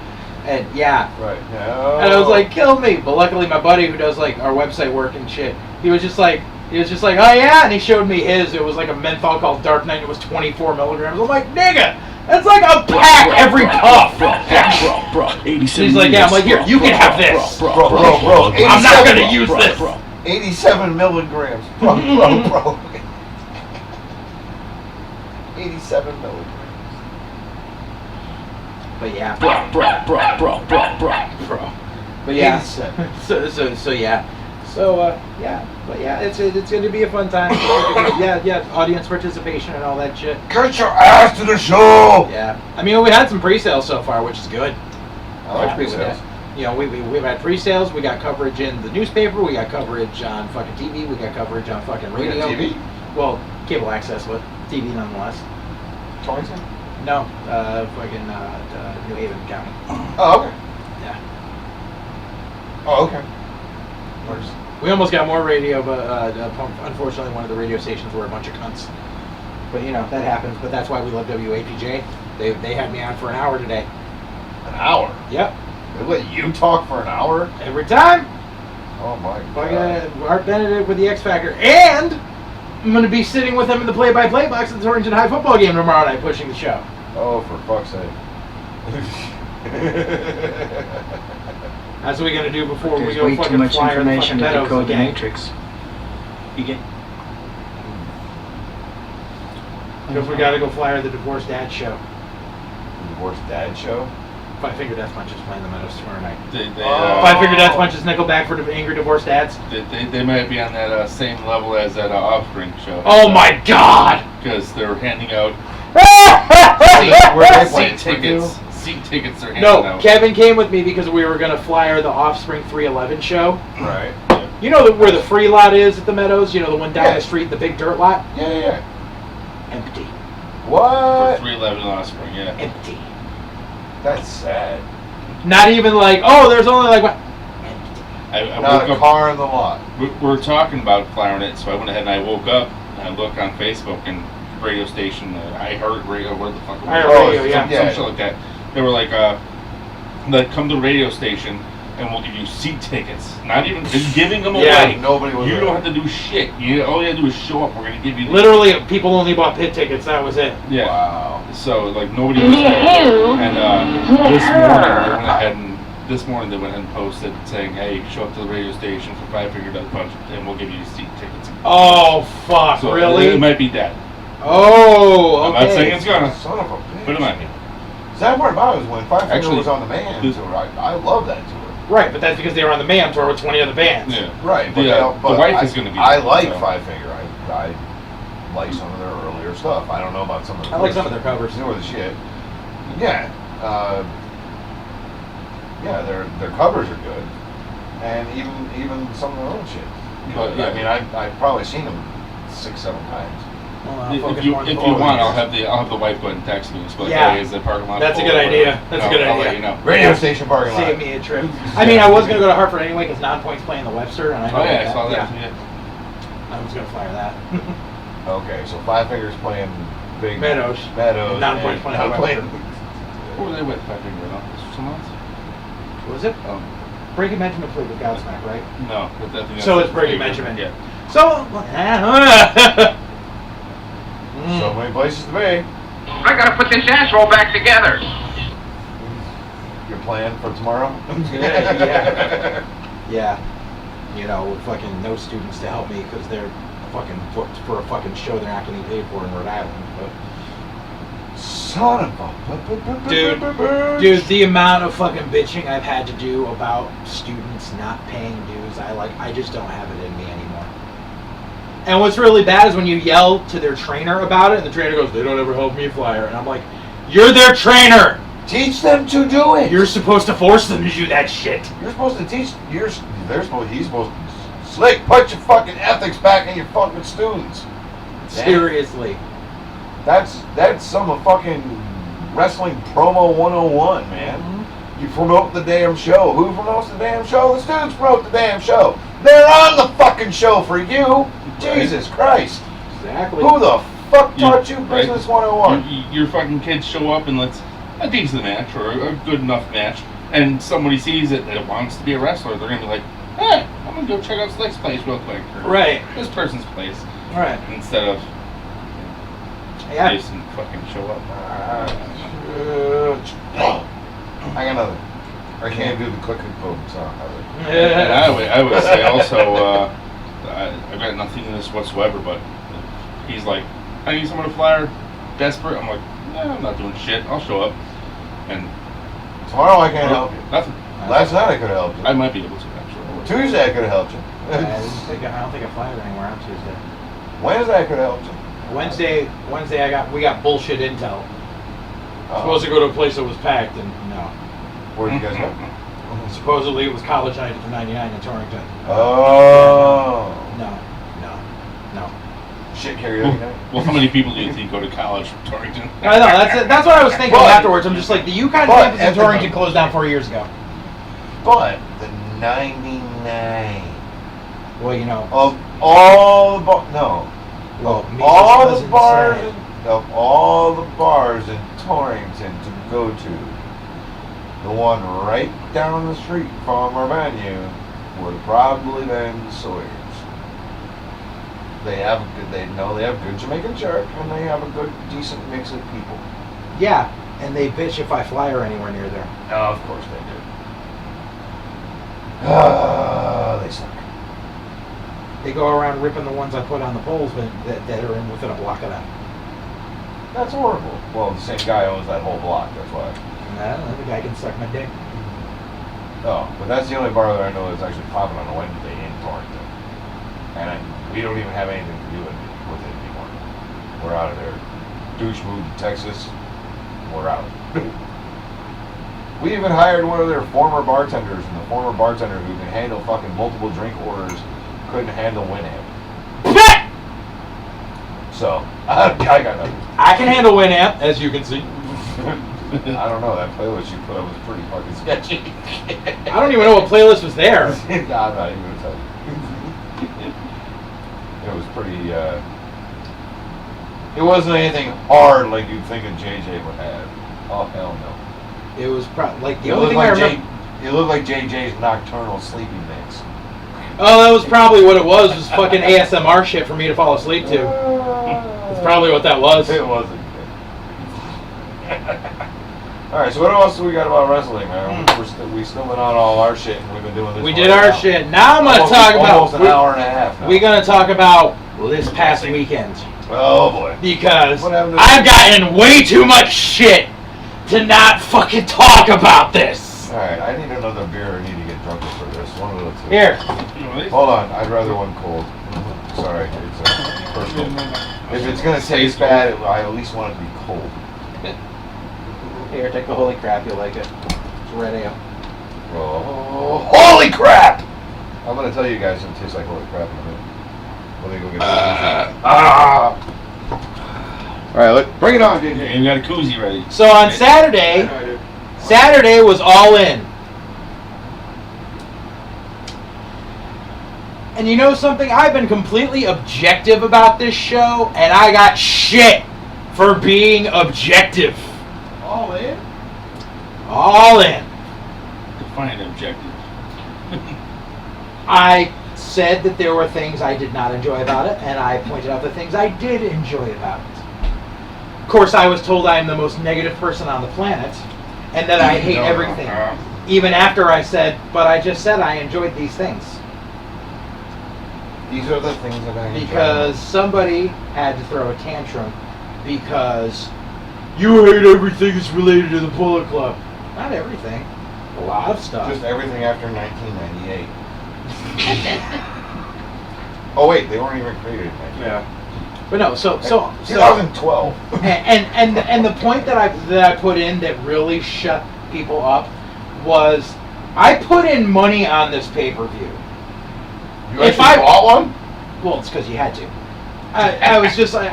And yeah. Right. No. And I was like, kill me. But luckily my buddy who does like our website work and shit, he was just like, oh yeah, and he showed me his. It was like a menthol called Dark Knight. It was 24 milligrams. I'm like, nigga, that's like a pack every puff. Bro, 87. He's like, yeah. I'm like, here, you can have this. Bro. I'm not gonna use this. 87 milligrams. Bro. 87 milligrams. But yeah. Bro. But yeah. 87. So yeah. So yeah. But yeah, it's going to be a fun time. yeah, audience participation and all that shit. Get your ass to the show! Yeah. I mean, we had some pre-sales so far, which is good. I like pre-sales. You know, we've had pre-sales. We got coverage in the newspaper. We got coverage on fucking TV. We got coverage on fucking We radio. got TV? Well, cable access, but TV nonetheless. Torrington? No, fucking New Haven County. Oh, okay. Yeah. Oh, okay. We almost got more radio, but unfortunately one of the radio stations were a bunch of cunts. But you know, that happens. But that's why we love WAPJ. They had me on for an hour today. An hour? Yep. They let you talk for an hour? Every time. Oh my Fucking god. Art Benedict with the X Factor. And I'm going to be sitting with them in the play-by-play box at the Torrington High football game tomorrow night pushing the show. Oh, for fuck's sake. That's what we're going to do before we There's go way too fucking much flyer the information fucking to Meadows decode the again. Matrix. You get. Because we got to go flyer the Divorced Dad show. Divorced Dad show? Five Finger Death Punch is playing the Meadows tomorrow night. Oh. Five Finger Death Punch is Nickelback for Angry Divorced Dads. They might be on that same level as that Offspring show. Oh my god! Because they're handing out Where they play seat tickets. Seat tickets are handing No, out. Kevin came with me because we were going to flyer the Offspring 311 show. Right. You know where the free lot is at the Meadows? You know, the one down Yeah. the street, the big dirt lot? Yeah. Empty. What? 311 Offspring, yeah. Empty. That's sad. Not even like, oh, there's only like what? Empty. I Not woke a up. car in the lot. We're talking about flying it, so I went ahead and I woke up and I looked on Facebook and radio station, I heard radio, what the fuck? I heard Oh, radio, some yeah. shit like that. They were like, come to the radio station and we'll give you seat tickets. Not even just giving them Yeah. away. Nobody was You there. don't have to do shit. All you have to do is show up. We're gonna give you. Literally, people only bought pit tickets. That was it. Yeah. Wow. So like nobody was there. And this morning they went ahead and posted saying, "Hey, show up to the radio station for Five Finger Death Punch, and we'll give you seat tickets." Oh, fuck. So Really? It might be dead. Oh, okay. I'm not saying it's gonna, Son of a bitch. but it might be. Sad part about it was when Five Finger Actually, was on the Man this- tour. I love that tour. Right, but that's because they were on the Man tour with 20 other bands. Yeah. Right, but, The wife is going to be. I there, like so. Five Finger. I like some of their earlier stuff. I don't know about some of the. I like some of their covers. They were the shit. Yeah. Yeah, their covers are good, and even some of their own shit. But, I mean, I've probably seen them 6-7 times. If you want, I'll have the wife go ahead and text me. Just be like, Yeah. hey, is the parking lot That's a full good or idea. whatever? That's a good I'll idea. let you know. Radio station parking lot. Save me a trip. I mean, I was gonna go to Hartford anyway because Non-Point's playing the Webster, and I know Oh yeah, I that. saw that. Yeah. Yeah. I was gonna flyer that. Okay, so Five Fingers playing Big Meadows. Meadows. Non-Point's playing the Webster. Who were they with? I think someone else. Was it? Oh. Breaking Benjamin played with Godsmack, right? No, but I think So that's it's Breaking the- Benjamin. Yeah. So. So many places to be. I gotta put this asshole back together. Your plan for tomorrow? Yeah. Yeah. You know, with fucking no students to help me because they're fucking booked for a fucking show they're not getting paid for in Rhode Island. But Son of a Dude, the amount of fucking bitching I've had to do about students not paying dues, I just don't have it in me anymore. And what's really bad is when you yell to their trainer about it, and the trainer goes, "They don't ever help me flyer," and I'm like, "You're their trainer. Teach them to do it. You're supposed to force them to do that shit." You're supposed to teach. He's supposed to. Slick, put your fucking ethics back in your fucking students. Seriously. That's some of fucking wrestling promo 101, man. You promote the damn show. Who promotes the damn show? The students promote the damn show. They're on the fucking show for you. Jesus Christ. Exactly. Who the fuck taught you Business 101? Your fucking kids show up and let's a decent match or a good enough match, and somebody sees it that wants to be a wrestler, they're gonna be like, "Hey, I'm gonna go check out Slick's place real quick." Or, Right. This person's place. Right. Instead of Yeah. Jason fucking show up. I got nothing. I can't do the click and boom sound. And I would say also, I've got nothing in this whatsoever, but he's like, I need someone to flyer, desperate. I'm like, nah, I'm not doing shit. I'll show up. And Tomorrow I can't help you. nothing. Last night I could have helped you. I might be able to, actually. Tuesday I could have helped you. I don't think I flyered anywhere on Tuesday. Wednesday I could have helped you. Wednesday, we got bullshit intel. Supposed to go to a place that was packed, and no. Where did you guys go? Supposedly it was college night at the 99 in Torrington. Oh. No. Shit karaoke night? Well, how many people do you think go to college from Torrington? I know, that's what I was thinking But- afterwards. I'm just like, the UConn but campus in Torrington closed down 4 years ago. But the 99 Well, you know. of all the no. Well, Of Mises all the doesn't bars say. of all the bars in Torrington to go to, the one right down the street from our venue would have probably been Sawyer's. They have they have good Jamaican jerk, and they have a good, decent mix of people. Yeah, and they bitch if I flyer anywhere near there. Oh, of course they do. They suck. They go around ripping the ones I put on the poles that are in within a block of them. That's horrible. Well, the same guy owns that whole block. That's why. The guy can suck my dick. Oh, but that's the only bar that I know that's actually popping on a Wednesday in Torrington. And we don't even have anything to do with it anymore. We're out of there. Douche moved to Texas. We're out. We even hired one of their former bartenders, and the former bartender who can handle fucking multiple drink orders couldn't handle Winamp. So, I got nothing. I can handle Winamp, as you can see. I don't know, that playlist you put up was pretty fucking sketchy. I don't even know what playlist was there. Nah, I'm not even gonna tell you. It was pretty, it wasn't anything hard like you'd think a JJ would have. Oh, hell no. It was like the It only looked thing I like remember. it looked like JJ's nocturnal sleeping mix. Oh, that was probably what it was fucking ASMR shit for me to fall asleep to. That's probably what that was. It wasn't good. Alright, so what else do we got about wrestling, man? We still been on all our shit, and we've been doing this. We for did like our an shit. Now I'm gonna almost- talk about. almost an hour and a half now. We're gonna talk about this past weekend Oh boy. because What happened to I've gotten way too much shit to not fucking talk about this. Alright, I need another beer. I need to get drunker for this. One of the two. Here, Hold on, I'd rather one cold. Sorry, it's personal. If it's gonna taste bad, I at least want it to be cold. here, take the holy crap. You'll like it. It's red ale. Oh, holy crap! I'm gonna tell you guys it tastes like holy crap in a minute. Let me go get All right, bring it on, dude. You got a koozie ready. So on Saturday was All In. And you know something? I've been completely objective about this show, and I got shit for being objective. All in? All in. Define objective. I said that there were things I did not enjoy about it, and I pointed out the things I did enjoy about it. Of course, I was told I am the most negative person on the planet, and that I hate everything. Even after I said, but I just said I enjoyed these things. These are the things that I enjoy. Because somebody had to throw a tantrum because you hate everything that's related to the Bullet Club. Not everything. A lot of stuff. Just everything after 1998. Oh wait, they weren't even created in 1998. Yeah. But no, so 2012. and the point that I put in that really shut people up was I put in money on this pay-per-view. You actually bought one? Well, it's because you had to. I was just like,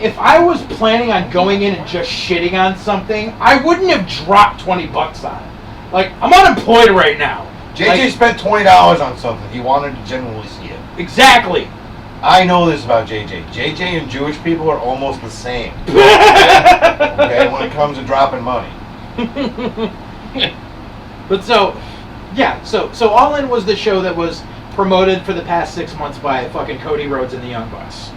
if I was planning on going in and just shitting on something, I wouldn't have dropped $20 on it. Like, I'm unemployed right now. JJ spent $20 on something. He wanted to genuinely see it. Exactly. I know this about JJ. JJ and Jewish people are almost the same. Okay, when it comes to dropping money. But so All In was the show that was promoted for the past 6 months by fucking Cody Rhodes and the Young Bucks.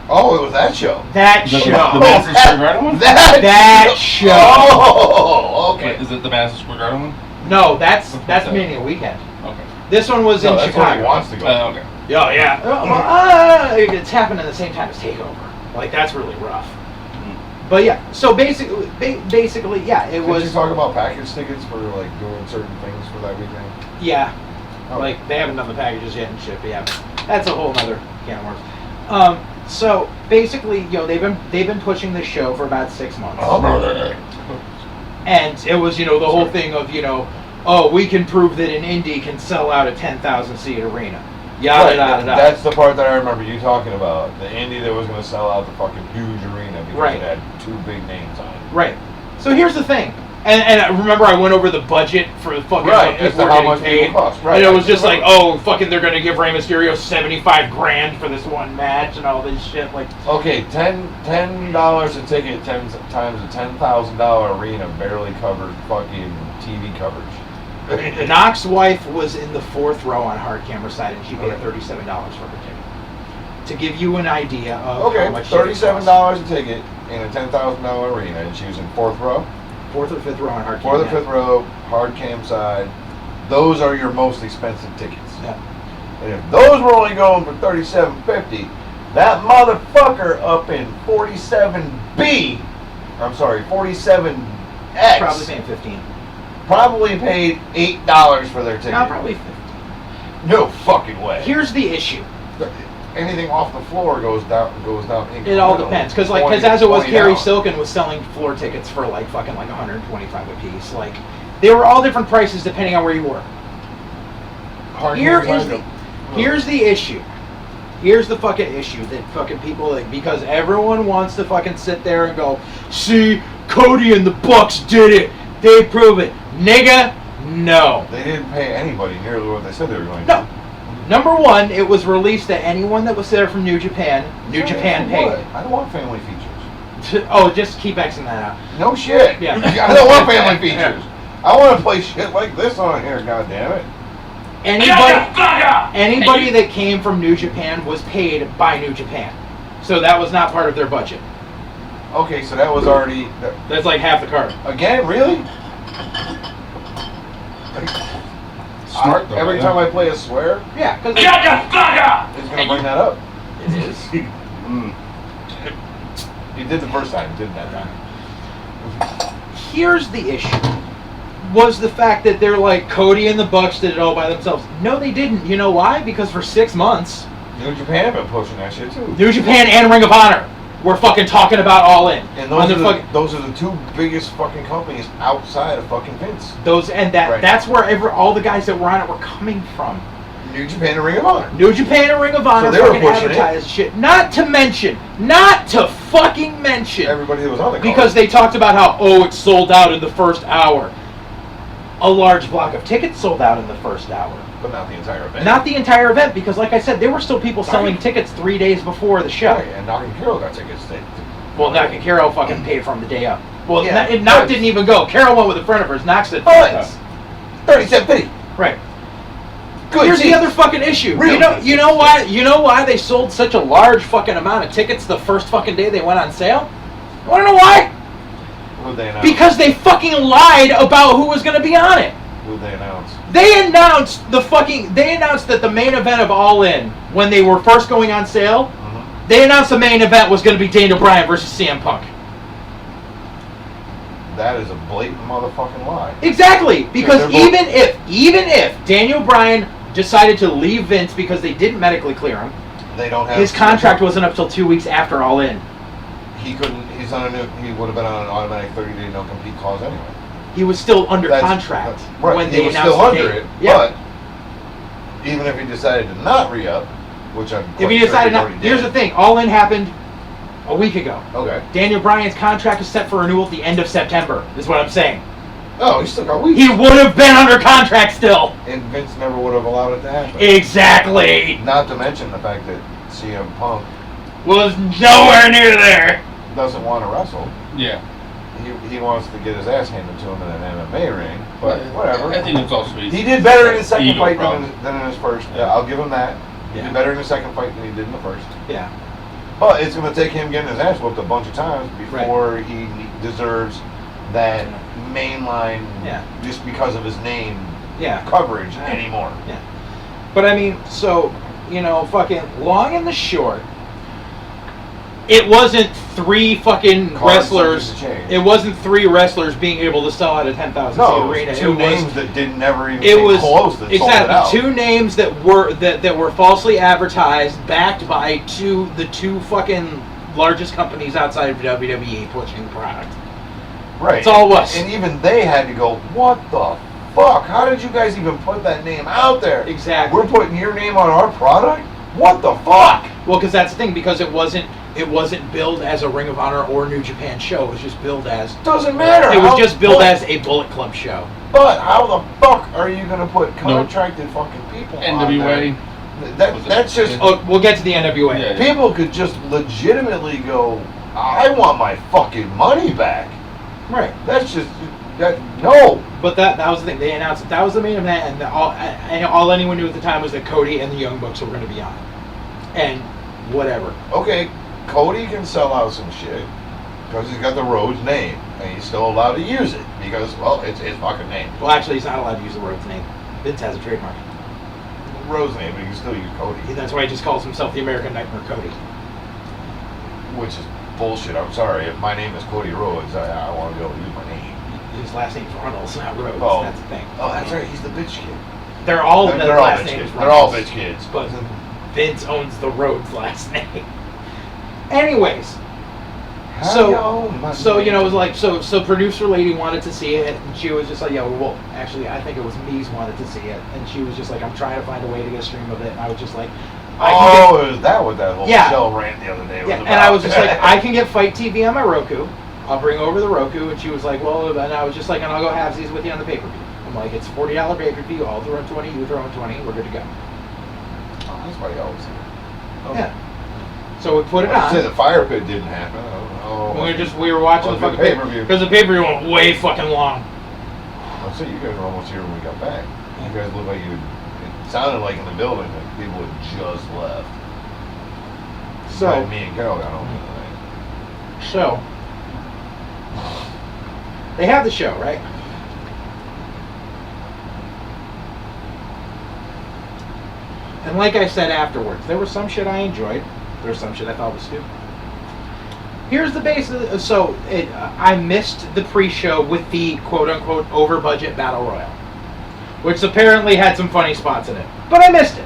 Oh, it was that show. That The show. Madison Square Garden one? That show. Oh, okay. Is it the Madison Square Garden one? No, that's Mania Weekend. Okay. This one was in That's where he Chicago. wants to go. Okay. Oh yeah. It's happened at the same time as Takeover. Like that's really rough. But yeah, so basically, yeah, it Did was. you talk about package tickets for like doing certain things for that weekend? Yeah, Oh. like they haven't done the packages yet and shit. But yeah, that's a whole other can of worms. So basically, they've been pushing this show for about 6 months. And it was, the whole thing of, oh, we can prove that an indie can sell out a 10,000 seat arena. Yada, yada, yada. That's the part that I remember you talking about. The indie that was going to sell out the fucking huge arena because it had 2 big names on it. Right. So here's the thing. And I remember I went over the budget for the fucking what people were getting paid. And it was just like, oh, fucking they're going to give Rey Mysterio $75,000 for this one match and all this shit. Like, okay, $10 a ticket times a $10,000 arena barely covered fucking TV coverage. Knox's wife was in the 4th row on hard camera side, and she paid $37 for her ticket. To give you an idea of how much $37 a ticket in a $10,000 arena, and she was in 4th row. 4th or 5th row on hard 4th or camera. 5th row, hard cam side. Those are your most expensive tickets. Yeah. And if those were only going for $37.50, that motherfucker up in 47B, I'm sorry, 47X. Probably paying $15. Probably paid $8 for their ticket. No, probably $15. No fucking way. Here's the issue. Anything off the floor goes down. It all depends, because as it was, Carrie Silken was selling floor tickets for like $125 a piece. Like they were all different prices depending on where you were. Here's the issue. Here's the fucking issue that fucking people because everyone wants to fucking sit there and go, see, Cody and the Bucks did it. They prove it, nigga. No. They didn't pay anybody nearly what they said they were going to. No. Number one, it was released to anyone that was there from New Japan. New Japan paid. I don't want family features. Oh, just keep Xing that out. No shit. Yeah. I don't want family features. I want to play shit like this on here, goddammit. Anybody that came from New Japan was paid by New Japan. So that was not part of their budget. Okay, so that was already... That's like half the card. Again, really? Smart, though, every time I play a swear, yeah, because it's going to bring that up. It is. You did the first time, didn't that time? Here's the issue. Was the fact that they're like, Cody and the Bucks did it all by themselves. No, they didn't. You know why? Because for 6 months... New Japan have been pushing that shit, too. New Japan and Ring of Honor were fucking talking about All In. And those are the 2 biggest fucking companies outside of fucking Vince. That's where all the guys that were on it were coming from. New Japan and Ring of Honor. New Japan and Ring of Honor they were fucking pushing it. advertised shit. Not to fucking mention. Everybody that was on the card. Because they talked about how, it's sold out in the first hour. A large block of tickets sold out in the first hour. But not the entire event. Not the entire event, because like I said, there were still people selling tickets 3 days before the show. Right, and Knock and Carol got tickets. Well, Knock and Carol fucking paid for them the day up. Well, Yeah, Knock but- didn't even go. Carol went with a friend of hers. Knox did. But 37.50. Right. Good. Here's the seats. other fucking issue. Real You know, good you know why? You know why they sold such a large fucking amount of tickets the first fucking day they went on sale? You wanna know why? Who'd they announce? Because they fucking lied about who was gonna be on it. Who'd they announce? They announced that the main event of All In, when they were first going on sale, they announced the main event was gonna be Daniel Bryan versus CM Punk. That is a blatant motherfucking lie. Exactly, because they're both- even if Daniel Bryan decided to leave Vince because they didn't medically clear him, They don't have his contract wasn't up till 2 weeks after All In. He couldn't. He's on a new. He would have been on an automatic 30-day no compete clause anyway. He was still under That's- contract right. when He they was announced still the under date. it. Yeah. But even if he decided to not re-up, which I'm. If he quite decided sure not, he here's the already thing: All In happened a week ago. did. Okay. Daniel Bryan's contract is set for renewal at the end of September. Is what I'm saying. Oh, he's still got weeks. He would have been under contract still. And Vince never would have allowed it to happen. Exactly. Not to mention the fact that CM Punk Was nowhere near there. doesn't want to wrestle. Yeah. He wants to get his ass handed to him in an MMA ring, but whatever. I think it's also easy. He did better in his second Ego fight problem. than in his first. Yeah, I'll give him that. He Yeah. did better in his second fight than he did in the first. Yeah. But it's going to take him getting his ass whooped a bunch of times before he deserves that mainline, Yeah. just because of his name, Yeah. coverage anymore. But I mean, so, fucking long and the short, it wasn't three fucking Cards wrestlers. subject to change. It wasn't three wrestlers being able to sell out a 10,000 No, seat it arena. was two It names was, that didn't never even it came was close that sold it out. exactly two names that were falsely advertised, backed by the two fucking largest companies outside of WWE pushing the product. Right. That's all it was. And even they had to go, what the fuck? How did you guys even put that name out there? Exactly. We're putting your name on our product? What the fuck? Well, because that's the thing, because it wasn't billed as a Ring of Honor or New Japan show. It was just billed as Doesn't matter. It was How- just billed but- as a Bullet Club show. But how the fuck are you going to put contracted fucking people on NWA. there? That's just... Oh, we'll get to the NWA. Yeah. People could just legitimately go, I want my fucking money back. Right. That's just... no. But that was the thing. They announced that was the main event, and all anyone knew at the time was that Cody and the Young Bucks were going to be on it. And whatever. Okay, Cody can sell out some shit because he's got the Rhodes name, and he's still allowed to use it because, well, it's his fucking name. Well, actually, he's not allowed to use the Rhodes name. Vince has a trademark. Rhodes name, but he can still use Cody, That's why he just calls himself the American Nightmare Cody. which is bullshit. I'm sorry. If my name is Cody Rhodes, I want to be able to use my name. His last name's Runnels, not Rhodes. Oh. That's the thing. Oh, that's right. He's the bitch kid. They're all They're their all last bitch names. kids. They're all Runnels. bitch kids. But Vince owns the Rhodes last name. Anyways, so it was like so producer lady wanted to see it, and she was just like, well, actually, I think it was Mies wanted to see it, and she was just like, I'm trying to find a way to get a stream of it, and I was just like, is that what that whole Yeah. shell rant the other day was yeah, about? and I was just like, I can get Fight TV on my Roku. I'll bring over the Roku, and she was like, well, and I was just like, and I'll go halvesies with you on the pay-per-view. I'm like, it's $40 pay-per-view, I'll throw in 20, you throw in 20, we're good to go. Oh, that's why you always say that. Yeah. So we put it I say on. the fire pit didn't happen. We were watching the Well, fucking the pay-per-view. because the pay-per-view went way fucking long. I'll say you guys were almost here when we got back. You guys looked like it sounded like in the building that people had just left. So But me and Carol got home tonight. So, they have the show, right? And like I said afterwards, there was some shit I enjoyed. There was some shit I thought was stupid. Here's the base of the... So, I missed the pre-show with the quote-unquote over-budget Battle Royal, which apparently had some funny spots in it. But I missed it.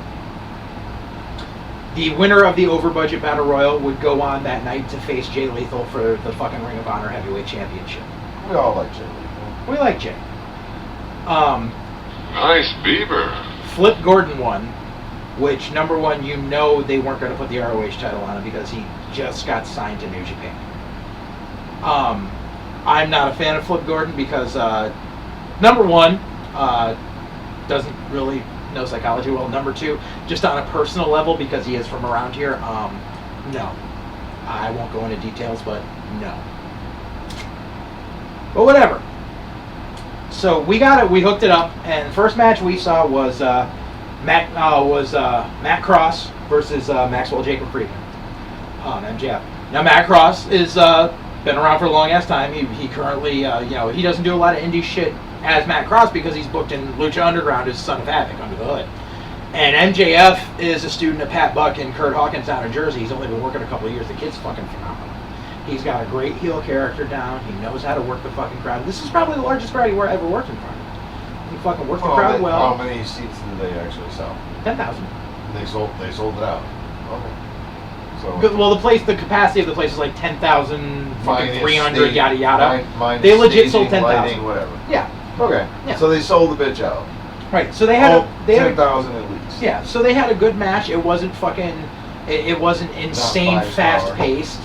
The winner of the over-budget Battle Royal would go on that night to face Jay Lethal for the fucking Ring of Honor Heavyweight Championship. We all like Jay Lethal. We like Jay. Nice beaver. Flip Gordon won. which, number one, you know they weren't going to put the ROH title on him because he just got signed to New Japan. I'm not a fan of Flip Gordon because, number one, doesn't really know psychology well. Number two, just on a personal level, because he is from around here, no. I won't go into details, but no. But whatever. So we got it. We hooked it up, and the first match we saw was Matt Cross versus Maxwell Jacob Friedman on MJF. Now Matt Cross is been around for a long ass time. He currently he doesn't do a lot of indie shit as Matt Cross because he's booked in Lucha Underground as Son of Havoc under the hood. And MJF is a student of Pat Buck and Kurt Hawkins down in Jersey. He's only been working a couple of years. The kid's fucking phenomenal. He's got a great heel character down. He knows how to work the fucking crowd. This is probably the largest crowd he ever worked in front of. He fucking worked the crowd well. How many seats did they actually sell? 10,000. They sold it out. Okay. So Well, the capacity of the place is like 10,000, fucking 300, stage, yada yada. minus They legit staging, sold 10,000. lighting, whatever. Yeah. Okay. Yeah. So they sold the bitch out. Right. So they had 10,000 at least. Yeah. So they had a good match. It wasn't fucking. It wasn't insane Not 5 fast star. paced.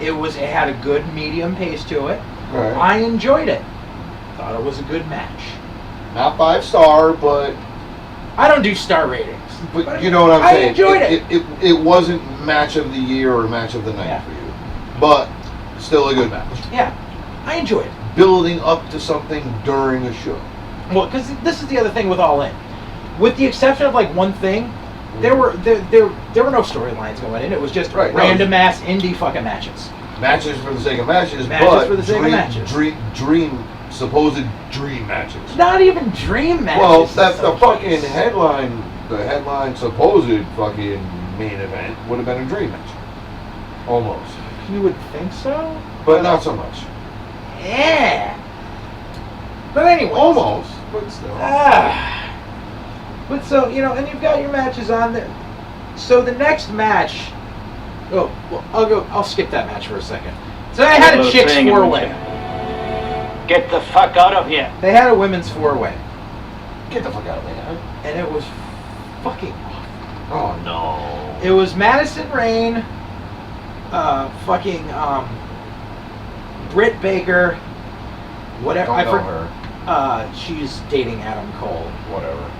It had a good medium pace to it. Right. I enjoyed it. Thought it was a good match. Not 5-star, but I don't do star ratings. But you know what I'm I saying? enjoyed It wasn't match of the year or match of the night Yeah. for you. But still a good match. Yeah. I enjoyed it. Building up to something during a show. Well, because this is the other thing with All In. With the exception of like one thing, there were no storylines going in. It was just Right, no. random ass indie fucking matches. Matches for the sake of matches, Matches but for the sake of matches. Supposed dream matches. Not even dream matches. Well, in that's the some fucking case. headline. The headline supposed fucking main event would have been a dream match. Almost. You would think so? But not so much. Yeah. But anyway. Almost. But still. But so, and you've got your matches on there. So the next match. Oh, well, I'll skip that match for a second. So they had a chicks 4-way. Get the fuck out of here. They had a women's 4-way. Get the fuck out of there. And it was fucking Oh no. It was Madison Rayne, Britt Baker, whatever. Don't know her. She's dating Adam Cole. Whatever.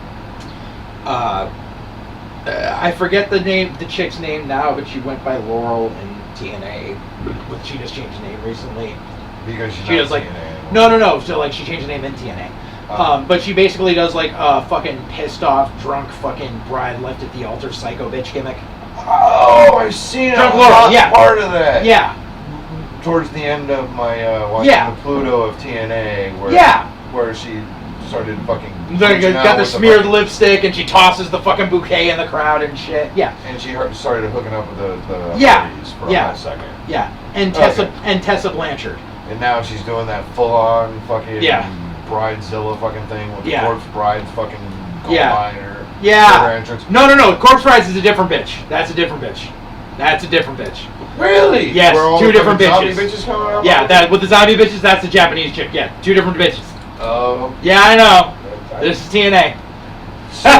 I forget the chick's name now, but she went by Laurel in TNA. But she just changed the name recently. Because she's She not does like TNA no. anymore. So like she changed the name in TNA. But she basically does like fucking pissed off, drunk fucking bride left at the altar psycho bitch gimmick. Oh, I've seen Drunk a Laurel, lot yeah. part of that. Yeah. Towards the end of my watching Yeah. the Pluto of TNA, where she started fucking freaking out Got the with smeared fucking- lipstick and she tosses the fucking bouquet in the crowd and shit. Yeah. And she started hooking up with the Yeah. ladies for Yeah. a second. Yeah. And Tessa Blanchard. And now she's doing that full-on fucking Yeah. Bridezilla fucking thing with Yeah. the Corpse Bride's fucking gold Yeah. liner. Yeah. Her entrance. No. Corpse Brides is a different bitch. That's a different bitch. Really? Yes, Where all two the different fucking bitches. Zombie bitches coming out? Yeah, that with the zombie bitches, that's the Japanese chick. Yeah, two different bitches. Oh. Yeah, I know. This is TNA. So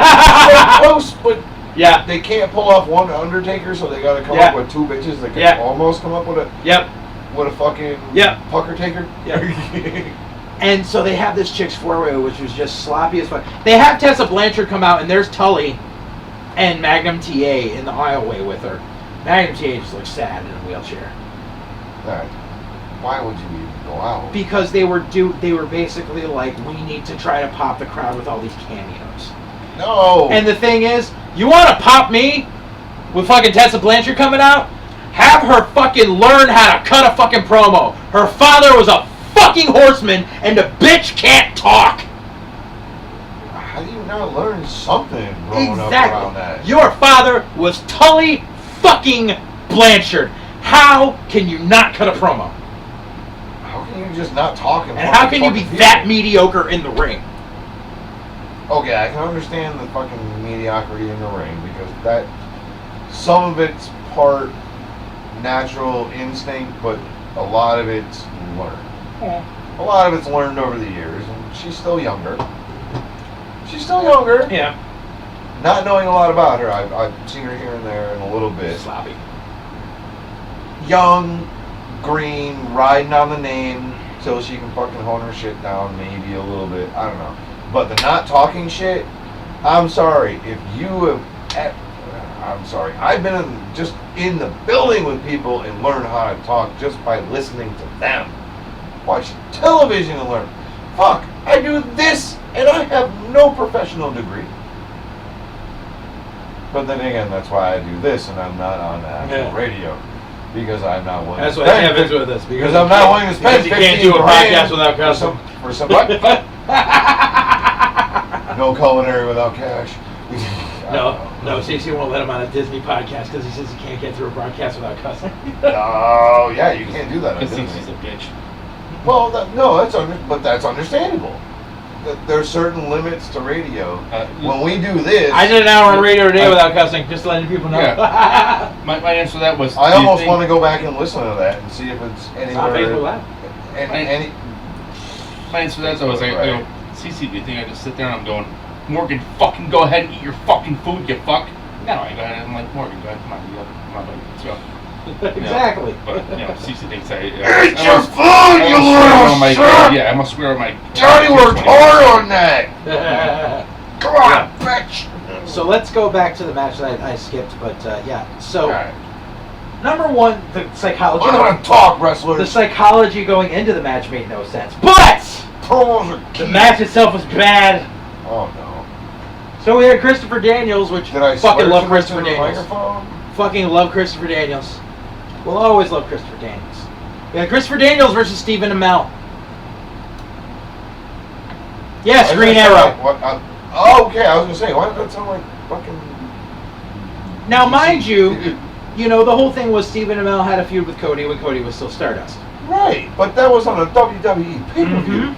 close, but Yeah. they can't pull off one Undertaker, so they got to come Yeah. up with two bitches that can Yeah. almost come up with Yep. a fucking Yep. pucker taker. Yep. And so they have this chick's 4-way, which was just sloppy as fuck. They have Tessa Blanchard come out, and there's Tully and Magnum TA in the aisleway with her. Magnum TA just looks sad in a wheelchair. Alright. Why would you even go out? Because they were basically like, we need to try to pop the crowd with all these cameos. No. And the thing is, you want to pop me with fucking Tessa Blanchard coming out? Have her fucking learn how to cut a fucking promo. Her father was a fucking horseman, and the bitch can't talk. How do you not learn something growing up around that? Your father was Tully fucking Blanchard. How can you not cut a promo? How can you just not talk And how can you be that mediocre in the ring? Okay, I can understand the fucking mediocrity in the ring because that some of it's part natural instinct, but a lot of it's learned. Yeah. A lot of it's learned over the years, and she's still younger. Yeah. not knowing a lot about her, I've seen her here and there and a little bit. Sloppy. Young, green, riding on the name till she can fucking hone her shit down, maybe a little bit. I don't know. But the not talking shit, I'm sorry. If you have, I'm sorry. I've been just in the building with people and learned how to talk just by listening to them. Watch television and learn. Fuck, I do this and I have no professional degree. But then again, that's why I do this and I'm not on actual radio. Because I'm not willing That's to what spend happens with this. Because I'm not willing to spend you can't do a podcast without cussing. For some no culinary without cash. No, CC won't let him on a Disney podcast because he says he can't get through a broadcast without cussing. Oh, yeah, you can't do that on Because Disney. he's a bitch. Well, but that's understandable. There's certain limits to radio. When we do this, I did an hour on radio today without cussing, just letting people know. Yeah. My answer to that was. I almost want to go back and listen to that and see if it's anywhere. Not Facebook Live. My answer to that though is I go, CC, do you think I just sit there and I'm going, Morgan, fucking go ahead and eat your fucking food, you fuck? No, I go ahead and I'm like, Morgan, go ahead, come on, buddy, let's go. Exactly. But CC thinks I Eat your food, you little shit! Yeah, I must swear on my. Johnny worked hard on that. Come on, bitch. So let's go back to the match that I skipped, but yeah. So Right. number one, the psychology. I don't want to talk, wrestlers. The psychology going into the match made no sense, but Promos are the key. match itself was bad. Oh no! So we had Christopher Daniels, which Did I fucking swear love too much Christopher into the Daniels. microphone? Fucking love Christopher Daniels. We'll always love Christopher Daniels. We had ChristopherAniels versus Stephen Amell. Yes, Why Green does that sound Arrow. like what? Oh, okay. I was gonna say, why does that sound like fucking? Now, mind you, the whole thing was Stephen Amell had a feud with Cody when Cody was still Stardust. Right, but that was on a WWE pay-per-view.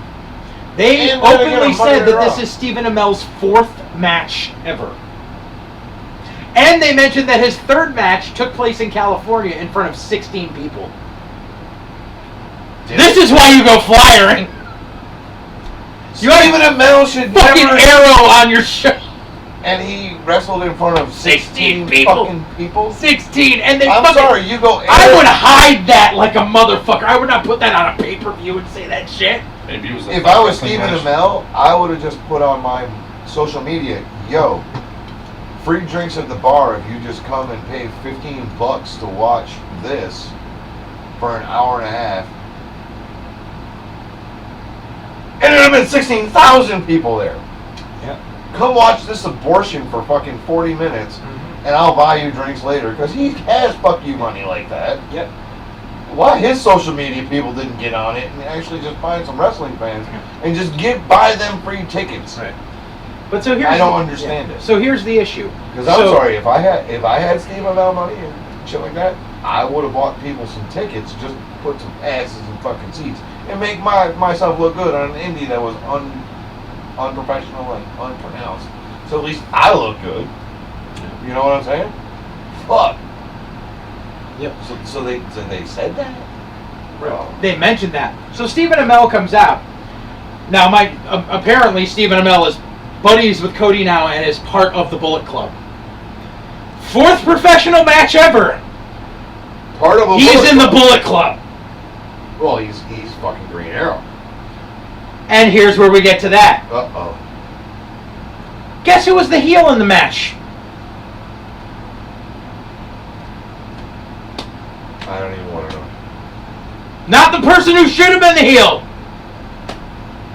They And then again, openly on said Monday that this Raw. is Stephen Amell's 4th match ever. And they mentioned that his 3rd match took place in California in front of 16 people. This is why you go flyering. You Stephen Amell should fucking never. arrow on your show. And he wrestled in front of 16 people. fucking people. 16, and they I'm fucking. sorry, you go. I would hide that like a motherfucker. I would not put that on a pay-per-view and say that shit. Maybe it was If I was Stephen Amell, I would have just put on my social media, yo, free drinks at the bar if you just come and pay $15 to watch this for an hour and a half. And there have been 16,000 people there. Yep. Come watch this abortion for fucking 40 minutes, and I'll buy you drinks later, because he has fuck you money like that. Yep. Why his social media people didn't get on it and actually just find some wrestling fans and just buy them free tickets? Right. But so here's I don't understand it. So here's the issue. Because I'm sorry, if I had Steve Amell money and shit like that, I would have bought people some tickets, just put some asses in fucking seats, and make myself look good on an indie that was unprofessional and unpronounced. So at least I look good. You know what I'm saying? Fuck. Yep. So they said that? Bro. They mentioned that. So Stephen Amell comes out. Now, apparently Stephen Amell is buddies with Cody now and is part of the Bullet Club. 4th professional match ever. Part of a He's Bullet in the Club. Bullet Club. Well, he's fucking Green Arrow. And here's where we get to that. Uh-oh. Guess who was the heel in the match? I don't even want to know. Not the person who should have been the heel.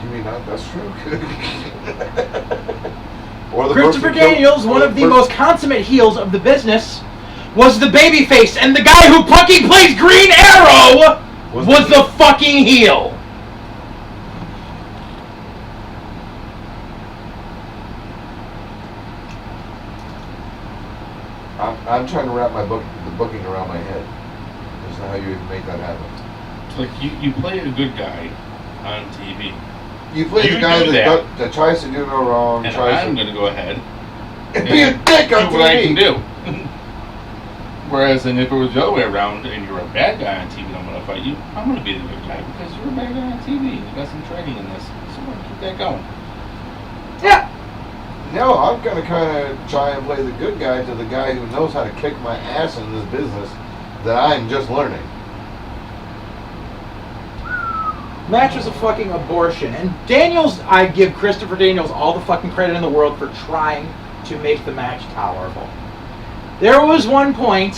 You mean that's true? Or the Christopher person Daniels, one of the most consummate heels of the business, was the babyface, and the guy who fucking plays Green Arrow was the fucking heel. I'm trying to wrap the booking around my head. That's not how you even make that happen. It's like you play a good guy on TV. You play the guy that tries to do no wrong, And tries I'm to going to go ahead and be a dick on do what I TV. can do. Whereas, and if it was the other way around and you're a bad guy on TV and I'm going to fight you, I'm going to be the good guy because you're a bad guy on TV. You got some training in this. So we're going to keep that going. Yeah. No, I'm gonna kind of try and play the good guy to the guy who knows how to kick my ass in this business that I'm just learning. Match was a fucking abortion. And Daniels, I give Christopher Daniels all the fucking credit in the world for trying to make the match tolerable. There was one point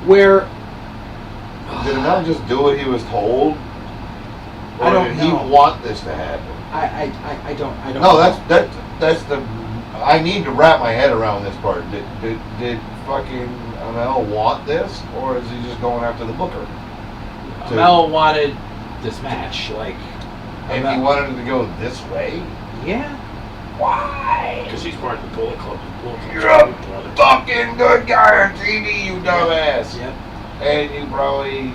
where... Did Mel just do what he was told? Or I don't did know. he want this to happen? I don't No, know. that's the... I need to wrap my head around this part. Did fucking Mel want this? Or is he just going after the booker? Mel wanted this match, like... And he wanted it to go this way? Yeah. Why? Because he's part of the Bullet Club. You're a fucking good guy on TV, you dumbass. Yep. And you probably...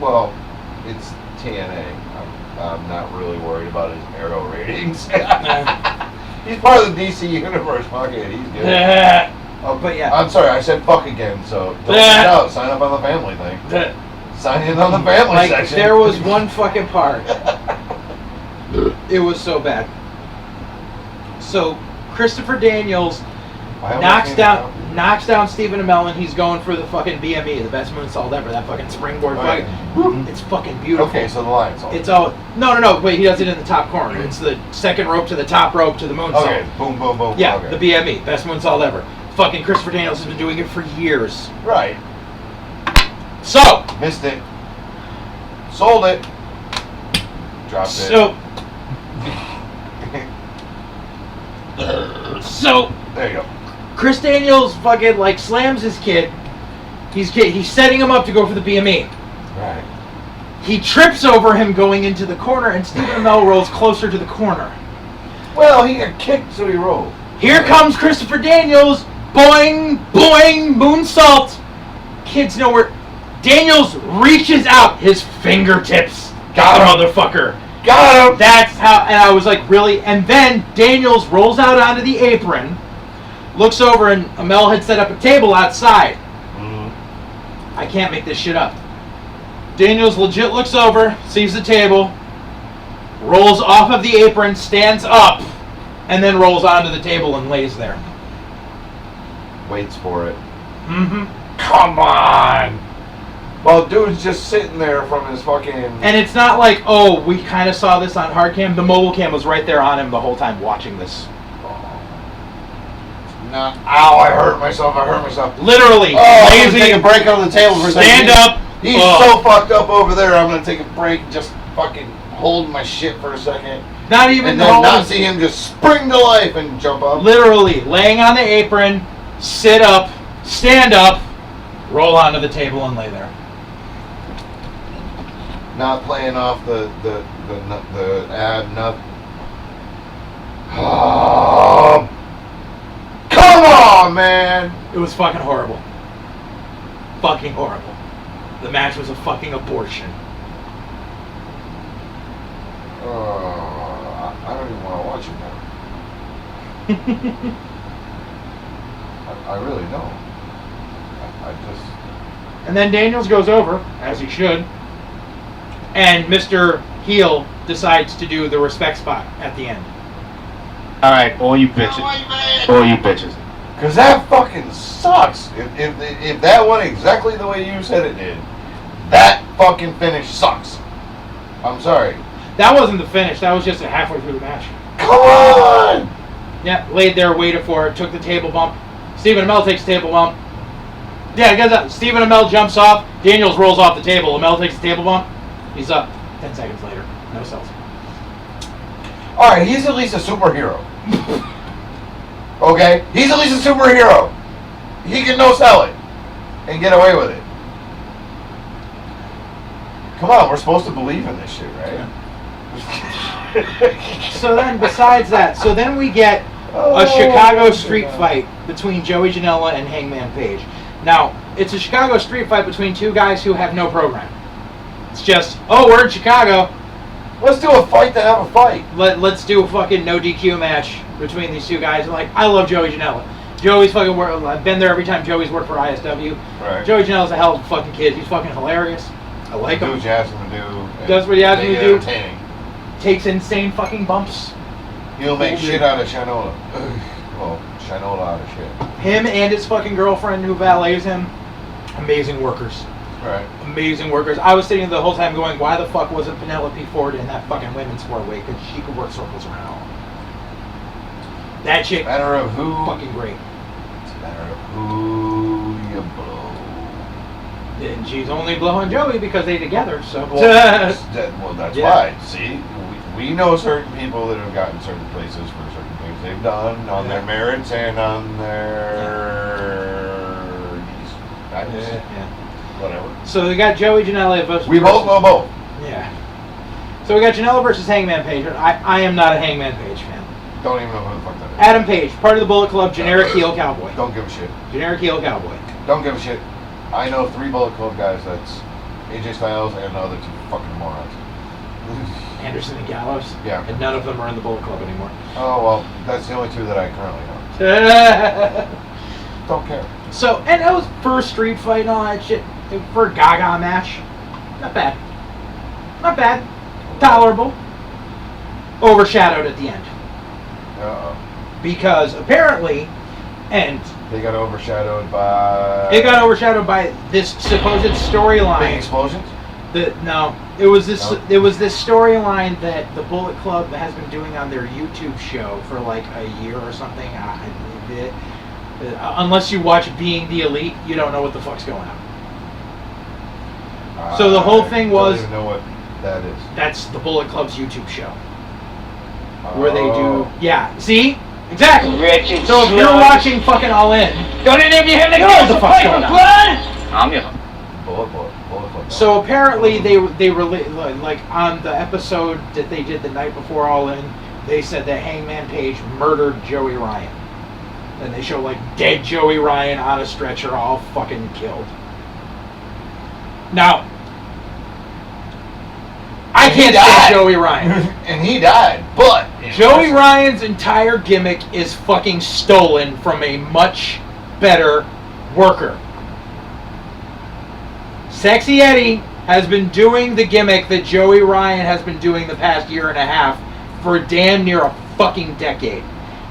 Well, it's TNA. I'm not really worried about his Arrow ratings. He's part of the DC Universe. Fuck it, he's good. Oh, But yeah. I'm sorry, I said fuck again, so don't miss out. Sign up on the family thing. Sign in on the family Like, section. there was one fucking part. It was so bad. So, Christopher Daniels knocks down Stephen Amell, and he's going for the fucking BME, the best moonsault ever, that fucking springboard Right. fight. It's fucking beautiful. Okay, so the line's all. It's all... No, wait, he does it in the top corner. It's the second rope to the top rope to the moonsault. Okay, boom, boom, boom. Yeah, okay. the BME, best moonsault ever. Fucking Christopher Daniels has been doing it for years. Right. So... Missed it. Sold it. Dropped it. So There you go. Chris Daniels fucking like slams his kid. He's setting him up to go for the BME. Right. He trips over him going into the corner, and Stephen Amell rolls closer to the corner. Well, he got kicked, so he rolled. Here comes Christopher Daniels. Boing, boing, moonsault. Kid's nowhere. Daniels reaches out his fingertips. Got him, motherfucker. Got him. That's how, and I was like, really? And then Daniels rolls out onto the apron, looks over, and Amell had set up a table outside. I can't make this shit up. Daniels legit looks over, sees the table, rolls off of the apron, stands up, and then rolls onto the table and lays there. Waits for it. Mm-hmm. Come on. Well, dude's just sitting there from his fucking... And it's not like, oh, we kind of saw this on hard cam. The mobile cam was right there on him the whole time watching this. No. Ow, I hurt myself. Literally. Oh, I'm lazy, gonna take a break on the table for a second. stand up. He's Oh. so fucked up over there, I'm gonna take a break, just fucking hold my shit for a second. Not even And then not see him just spring to life and jump up. Literally, laying on the apron, sit up, stand up, roll onto the table and lay there. Not playing off the ad nut. Oh, come on, man! It was fucking horrible. Fucking horrible. The match was a fucking abortion. I don't even want to watch it now. I really don't. I just... And then Daniels goes over, as he should, and Mr. Heel decides to do the respect spot at the end. Alright, all you bitches. All you bitches. Because that fucking sucks. If that went exactly the way you said it did, that fucking finish sucks. I'm sorry. That wasn't the finish. That was just halfway through the match. Come on! Yeah, laid there, waited for it, took the table bump. Stephen Amell takes the table bump. Yeah, guess that. Stephen Amell jumps off. Daniels rolls off the table. Amell takes the table bump. He's up. 10 seconds later. No cells. Alright, he's at least a superhero. Okay? He's at least a superhero. He can no-sell it and get away with it. Come on, we're supposed to believe in this shit, right? So then, besides that, so then we get a Chicago street fight between Joey Janela and Hangman Page. Now, it's a Chicago street fight between two guys who have no program. It's just, oh, we're in Chicago. Let's do a fight to have a fight. Let's do a fucking no DQ match between these two guys. And like, I love Joey Janela. Joey's fucking I've been there every time Joey's worked for ISW. Right. Joey Janela's a hell of a fucking kid. He's fucking hilarious. I like him. Do what you ask him to do. Does what he asks him to do. Entertaining. Takes insane fucking bumps. He'll make shit out of Shinola. Well, Shinola out of shit. Him and his fucking girlfriend who valets him, amazing workers. Right. Amazing workers. I was sitting the whole time going, why the fuck wasn't Penelope Ford in that fucking women's four-way? Because she could work circles around all. That chick, Matter of who. fucking great. It's a matter of who you blow. And she's only blowing Joey because they together, so. Well, that's Yeah. why. See, we know certain people that have gotten certain places for certain things they've done on their merits and on their whatever. So we got Joey Janela versus. We both know both. Yeah. So we got Janela versus Hangman Page. I am not a Hangman Page fan. Don't even know who the fuck that is. Adam Page, part of the Bullet Club, generic heel cowboy. Don't give a shit. Generic heel cowboy. Don't give a shit. I know 3 Bullet Club guys. That's AJ Styles and the other 2 fucking morons. Anderson and Gallows. Yeah. And none of them are in the Bullet Club anymore. Oh well, that's the only 2 that I currently know. Don't care. So, and that was first street fight and all that shit. For a Gaga match. Not bad. Not bad. Tolerable. Overshadowed at the end. Uh-oh. Because apparently, and They got overshadowed by. it got overshadowed by this supposed Big storyline. explosions. It was this No. it was this storyline that the Bullet Club has been doing on their YouTube show for like a year or something. Unless you watch Being the Elite, you don't know what the fuck's going on. So the whole thing was- I don't even know what that is. That's the Bullet Club's YouTube show where they Oh. do. Yeah, see, exactly. Wretched So if you're slug. watching fucking All In, Don't any of you have the You know what the gas fuck's to going play on. for blood? I'm your Bullet Club. so apparently they like on the episode that they did the night before All In, they said that Hangman Page murdered Joey Ryan, and they show like dead Joey Ryan on a stretcher, all fucking killed. Now, I And he can't died. stand Joey Ryan. And he died, but Joey Ryan's entire gimmick is fucking stolen from a much better worker. Sexy Eddie has been doing the gimmick that Joey Ryan has been doing the past year and a half for damn near a fucking decade.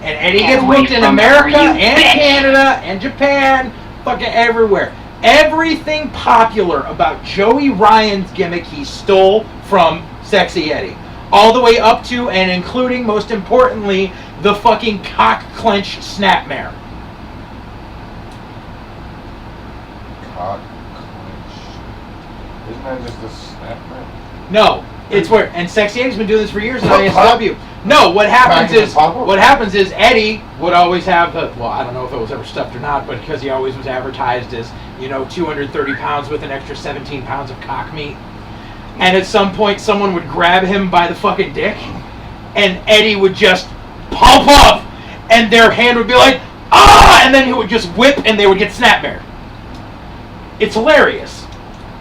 And Eddie gets Away booked in from her, America you and bitch. Canada and Japan, fucking everywhere. Everything popular about Joey Ryan's gimmick he stole from Sexy Eddie. All the way up to and including, most importantly, the fucking cock clench snapmare. Cock clench. Isn't that just a snap, man? No, it's where, and Sexy Eddie's been doing this for years on Pop, ASW. No, what happens Back in is, the pop-up? what happens is Eddie would always have the, well, I don't know if it was ever stuffed or not, but because he always was advertised as, 230 pounds with an extra 17 pounds of cock meat. And at some point, someone would grab him by the fucking dick, and Eddie would just pump up, and their hand would be like, ah! And then he would just whip, and they would get snapmare. It's hilarious.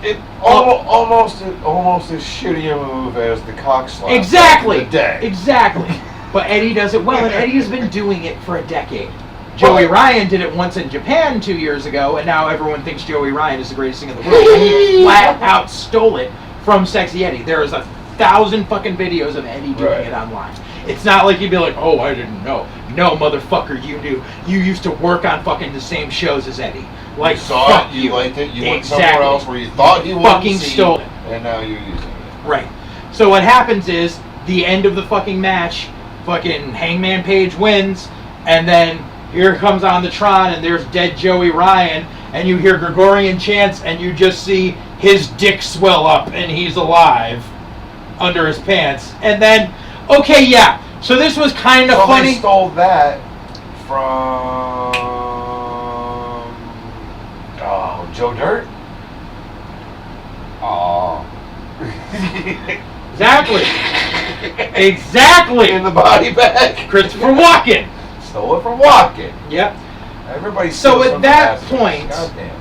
It almost as shitty a move as the cock slap. Exactly. back in the day. Exactly. But Eddie does it well, and Eddie's been doing it for a decade. Joey Ryan did it once in Japan 2 years ago, and now everyone thinks Joey Ryan is the greatest thing in the world. And he flat out stole it from Sexy Eddie. There is 1,000 fucking videos of Eddie doing Right. it online. It's not like you'd be like, oh, I didn't know. No, motherfucker, you knew. You used to work on fucking the same shows as Eddie. Like, You saw fuck it, you liked it, you went Exactly. somewhere else where you thought you wouldn't Fucking see, stole it. and now you're using it. Right. So what happens is, the end of the fucking match, fucking Hangman Page wins, and then here comes on the Tron, and there's dead Joey Ryan, and you hear Gregorian chants, and you just see his dick swell up, and he's alive under his pants. And then, okay, yeah, so this was kind of So funny. they stole that from Joe Dirt. Oh. Exactly. Exactly. In the body bag. Christopher Walken. Stole it from Walken. Yep. Everybody. So steals at from that bastards. point- Goddamn.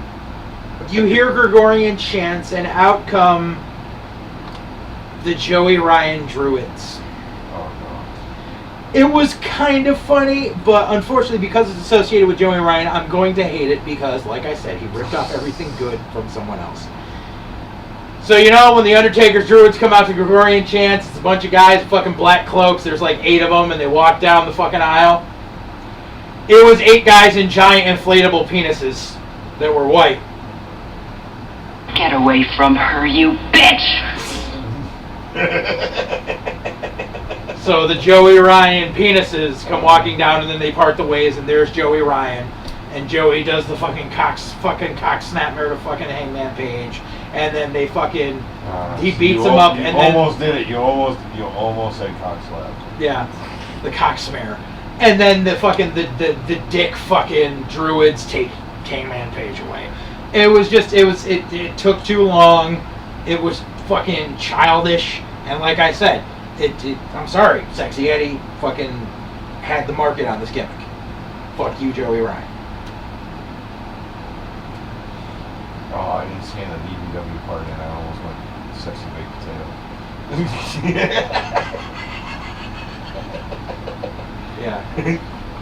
You hear Gregorian chants, and out come the Joey Ryan Druids. Oh It was kind of funny, but unfortunately, because it's associated with Joey Ryan, I'm going to hate it because, like I said, he ripped off everything good from someone else. So you know when the Undertaker's Druids come out to Gregorian chants, it's a bunch of guys, fucking black cloaks. There's like 8 of them, and they walk down the fucking aisle. It was 8 guys in giant inflatable penises that were white. Get away from her, you bitch! So the Joey Ryan penises come walking down, and then they part the ways, and there's Joey Ryan, and Joey does the fucking cock snapper to fucking Hangman Page, and then they fucking he beats him up, and then almost did it. You almost said cock slap. Yeah, the cock smear, and then the fucking the dick fucking Druids take Hangman Page away. It was just it took too long. It was fucking childish, and like I said, I'm sorry, Sexy Eddie fucking had the market on this gimmick. Fuck you, Joey Ryan. Oh, I didn't scan the DVW part and I almost went sexy baked potato. Yeah.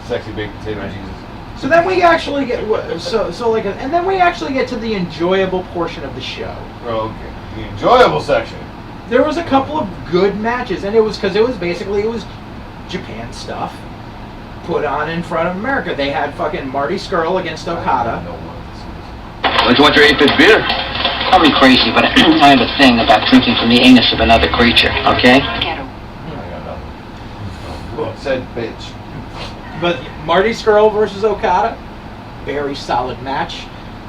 Sexy baked potato, Jesus. So then we actually get and then we actually get to the enjoyable portion of the show. Okay. The enjoyable section. There was a couple of good matches, and it was basically Japan stuff put on in front of America. They had fucking Marty Scurll against Okada. Don't you want your 8th beer? Probably crazy, but I have a thing about drinking from the anus of another creature, okay? I got nothing. Said bitch. But Marty Scurll versus Okada, very solid match,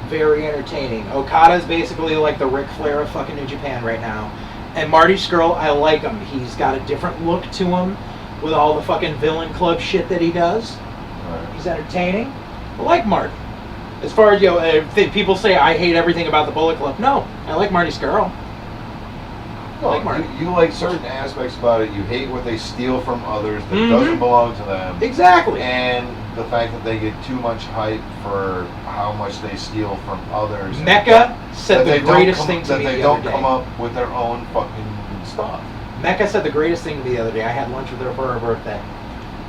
very entertaining. Okada is basically like the Ric Flair of fucking New Japan right now. And Marty Scurll, I like him. He's got a different look to him with all the fucking Villain Club shit that he does. Right. He's entertaining. I like Marty. As far as, if people say I hate everything about the Bullet Club, no, I like Marty Scurll. No, like Marty. you like certain aspects about it. You hate what they steal from others that doesn't belong to them. Exactly. And the fact that they get too much hype for how much they steal from others. Mecca said the greatest thing to me that they the other don't day. come up with their own fucking stuff. Mecca said the greatest thing to me the other day. I had lunch with her for her birthday.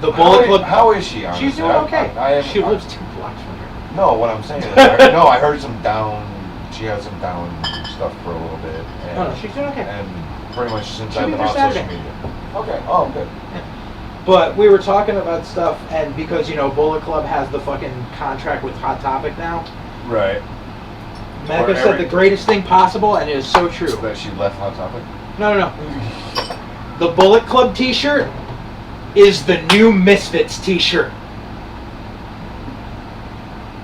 The Bullet Club. How is she? Honestly? She's doing okay. She lives 2 blocks from here. No, what I'm saying is, I heard some down. She had some down stuff for a little bit. And, No, she's doing okay. And pretty much since She'll I've be been there on Saturday. social media. Okay. Oh, good. But we were talking about stuff, and because, Bullet Club has the fucking contract with Hot Topic now, Right. Mecca said the greatest thing possible, and it is so true. That she left Hot Topic? No. The Bullet Club t-shirt is the new Misfits t-shirt.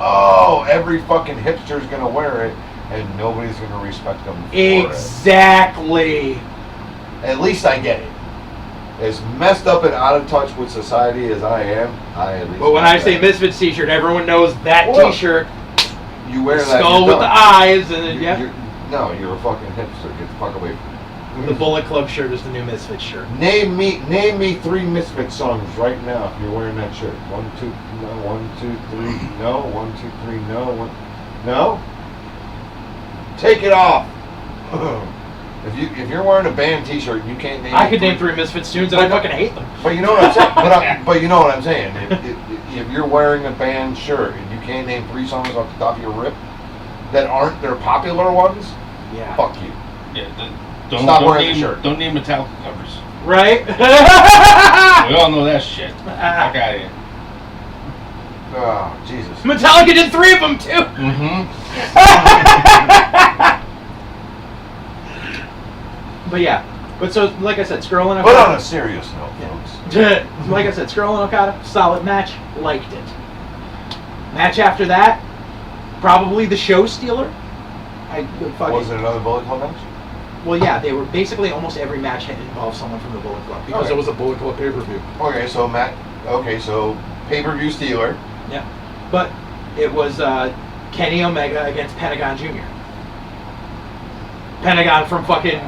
Oh, every fucking hipster's gonna wear it, and nobody's gonna respect them for Exactly. it. At least I get it. As messed up and out of touch with society as I am, I at least. But when I say Misfits t-shirt, everyone knows that Well, t-shirt. you wear The that skull you're with the done. eyes, and then, you're a fucking hipster. Get the fuck away from me. The Bullet Club shirt is the new Misfits shirt. Name me 3 Misfit songs right now if you're wearing that shirt. 1, 2, no, 1, 2, 3, no, 1, 2, 3, no, 1, no. Take it off. If you're wearing a band T-shirt, and you can't name. I could name 3 Misfits tunes, and I fucking hate them. But you know what I'm saying. But you know what I'm saying. If you're wearing a band shirt and you can't name 3 songs off the top of your rip that aren't their popular ones, Yeah. fuck you. Yeah, Stop wearing the shirt. Don't name Metallica covers. Right? We all know that shit. Fuck out of here. Oh, Jesus. Metallica did 3 of them, too. Mm-hmm. But yeah. But so, like I said, Scurll and But on Okada. a serious note, folks. Like I said, Scurll and Okada, solid match. Liked it. Match after that, probably the show stealer. Was it another Bullet Club match? Well, yeah, they were basically almost every match had involved someone from the Bullet Club because Okay. it was a Bullet Club pay-per-view. Okay, so pay-per-view stealer. Yeah, but it was Kenny Omega against Pentagon Jr. Pentagon from fucking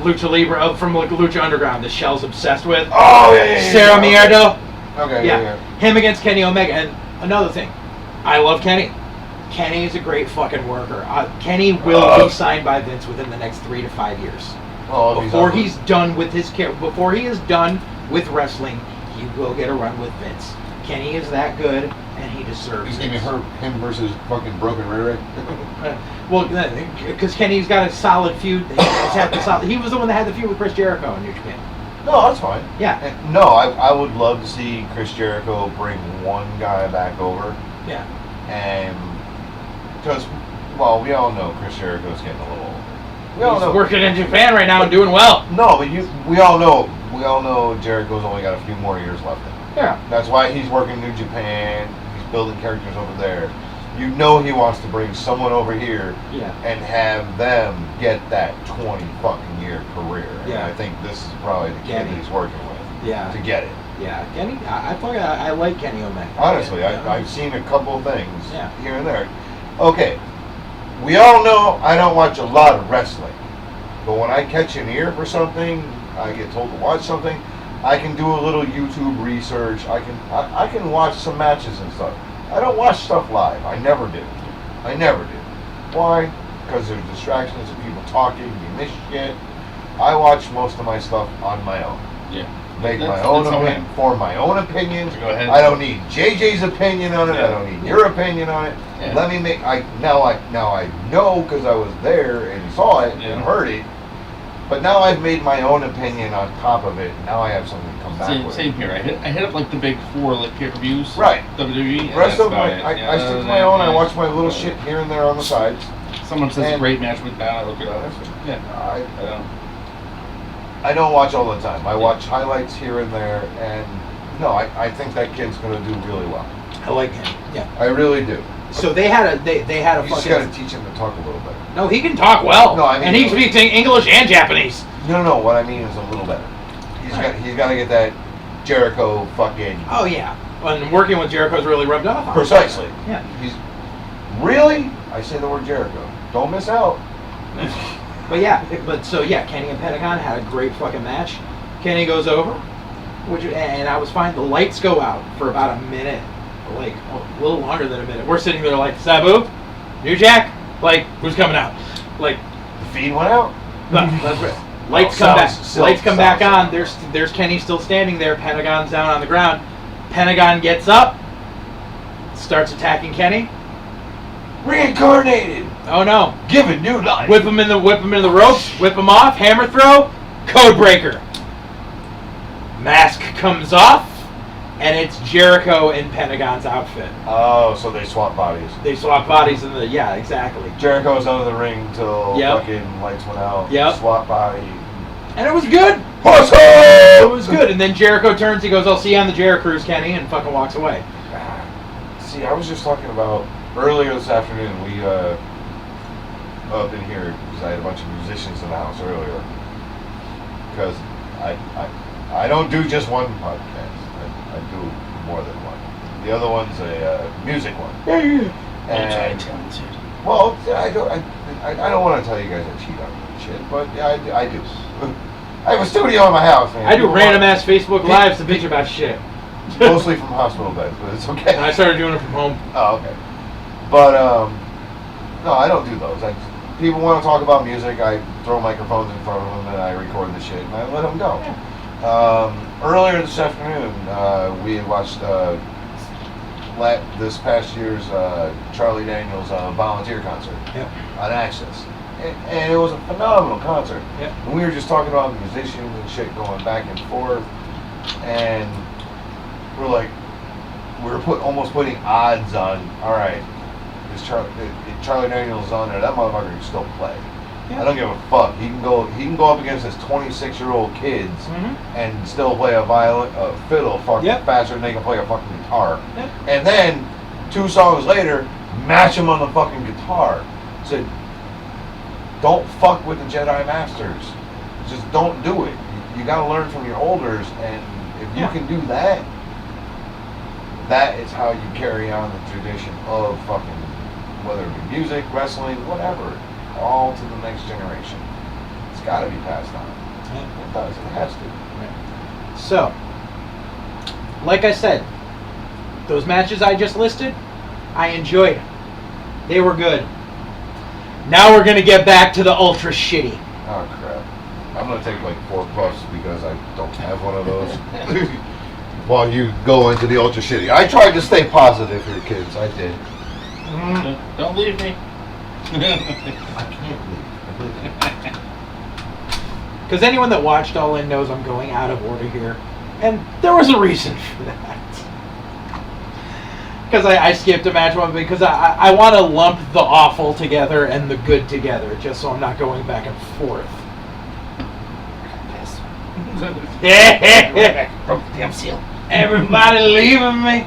Lucha Libre, from Lucha Underground, that Shell's obsessed with. Oh yeah. Sarah Mierda. Okay. Yeah, him against Kenny Omega. And another thing, I love Kenny. Kenny is a great fucking worker. Kenny will be signed by Vince within the next 3 to 5 years. Oh, Before he's done with his before he is done with wrestling, he will get a run with Vince. Kenny is that good, and he deserves He's it. giving him versus fucking Broken Ray. Well, because Kenny's got a solid feud. He was the one that had the feud with Chris Jericho in New Japan. No, that's fine. Yeah. And no, I would love to see Chris Jericho bring one guy back over. Yeah. And because, well, we all know Chris Jericho's getting a little older. We all He's know working in Japan right now and doing well. No, but we all know Jericho's only got a few more years left in him. Yeah. That's why he's working New Japan. He's building characters over there. You know he wants to bring someone over here and have them get that 20 fucking year career. Yeah. And I think this is probably the kid that he's working with to get it. Yeah, Kenny, I like Kenny Omega. Honestly, Yeah. I've seen a couple of things Yeah. here and there. Okay, we all know I don't watch a lot of wrestling, but when I catch an ear for something, I get told to watch something, I can do a little YouTube research. I can watch some matches and stuff. I don't watch stuff live. I never do. Why? Because there's distractions of people talking. You miss shit. I watch most of my stuff on my own. Yeah. Make That's- my own that's how I opinion, am. form my own opinions. Go ahead. I don't need JJ's opinion on it. I don't need your opinion on it. Yeah. Let me make. Now I know because I was there and saw it and heard it. But now I've made my own opinion on top of it. Now I have something to come back with. Same here. I hit up like the big 4 like pay-per-views. Right. WWE. The And rest that's of about my, it. I stick to my own. I watch my little shit here and there on the sides. Someone says a And- great match with that. I look it up. Yeah. I don't. I don't watch all the time. I watch highlights here and there, and no, I think that kid's going to do really well. I like him. Yeah. I really do. So they had a You just got to fucking. teach him to talk a little better. No, he can talk well. No, I mean- and he speaks English and Japanese. No. What I mean is a little better. He's got to get that Jericho fucking Oh yeah. And working with Jericho's really rubbed off on him. precisely. Yeah. He's really. I say the word Jericho. Don't miss out. But Kenny and Pentagon had a great fucking match. Kenny goes over, and I was fine. The lights go out for about a minute, like a little longer than a minute. We're sitting there like, Sabu, New Jack, like who's coming out? Like The feed went out. no, that's right. Lights come back. Lights come back on. There's Kenny still standing there. Pentagon's down on the ground. Pentagon gets up, starts attacking Kenny. Reincarnated. Oh no! Given new life. Whip him in the ropes, whip him off, hammer throw, code breaker. Mask comes off, and it's Jericho in Pentagon's outfit. Oh, so they swap bodies. They swap bodies in the exactly. Jericho's out of the ring till Yep. fucking lights went out. Yep. Swap body. And it was good. Awesome! It was good. And then Jericho turns, he goes, "I'll see you on the Jericho Cruise, Kenny," and fucking walks away. See, I was just talking about earlier this afternoon. We up in here because I had a bunch of musicians in the house earlier. Because I don't do just one podcast. I do more than one. The other one's a music one. And well, I don't want to tell you guys I cheat on shit, but yeah, I do. I have a studio in my house, man. I do random ass Facebook Lives to bitch about shit. Mostly from hospital beds, but it's okay. And I started doing it from home. Oh, okay. But no, I don't do those. People want to talk about music. I throw microphones in front of them and I record the shit and I let them go. Earlier this afternoon, we had watched this past year's Charlie Daniels volunteer concert on Access. And it was a phenomenal concert. Yep. And we were just talking about musicians and shit going back and forth. And we're like, almost putting odds on, all right, if Charlie Daniels is on there, that motherfucker can still play. Yeah. I don't give a fuck. He can go up against his 26-year-old kids and still play a fiddle fucking faster than they can play a fucking guitar. Yep. And then 2 songs later, match him on the fucking guitar. Said, don't fuck with the Jedi Masters. Just don't do it. You gotta learn from your elders, and if you can do that, that is how you carry on the tradition of fucking, whether it be music, wrestling, whatever, all to the next generation. It's gotta be passed on. It does. It has to. So, like I said, those matches I just listed, I enjoyed. They were good. Now we're gonna get back to the ultra shitty. Oh crap. I'm gonna take like 4 puffs because I don't have one of those. while you go into the ultra shitty. I tried to stay positive here, kids. I did. Don't leave me. I can't leave. Because anyone that watched All In knows I'm going out of order here. And there was a reason for that. Because I skipped a match one because I want to lump the awful together and the good together, just so I'm not going back and forth. Broke the damn seal. Everybody leaving me.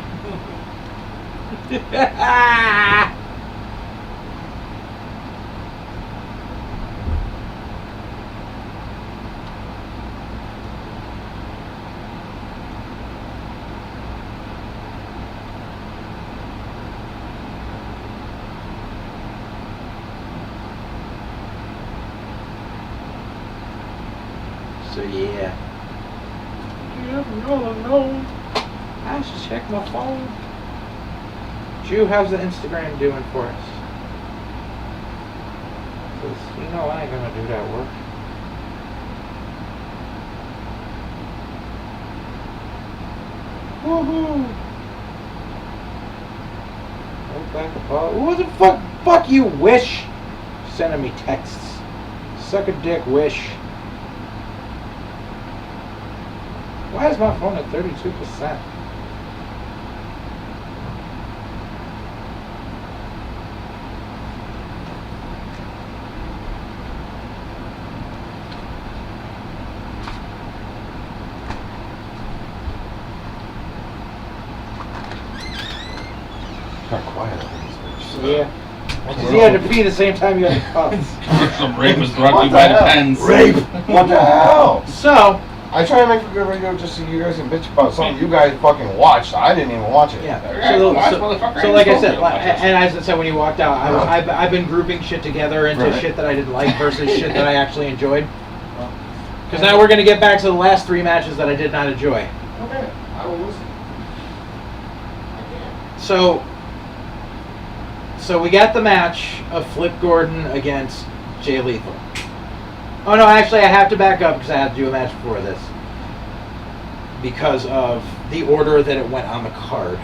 So yeah. No. I should check my phone. Jew, how's the Instagram doing for us? Because you know I ain't gonna do that work. Woohoo! Who was it? Fuck you, Wish. Sending me texts. Suck a dick, Wish. Why is my phone at 32%? Got quiet up in this bitch. Yeah. Because you had to pee the same time you had to cough. Some rape was brought to you by the pens. Rape! What the hell? So, I try to make for good radio just so you guys can bitch about something you guys fucking watched. I didn't even watch it. yeah. Motherfucker, So like I ain't said, supposed to watch and as I said when you walked out, I've been grouping shit together into Right. shit that I didn't like versus shit that I actually enjoyed. Because now we're going to get back to the last 3 matches that I did not enjoy. Okay, I will listen. So we got the match of Flip Gordon against Jay Lethal. Oh no, actually I have to back up because I had to do a match before this. Because of the order that it went on the card.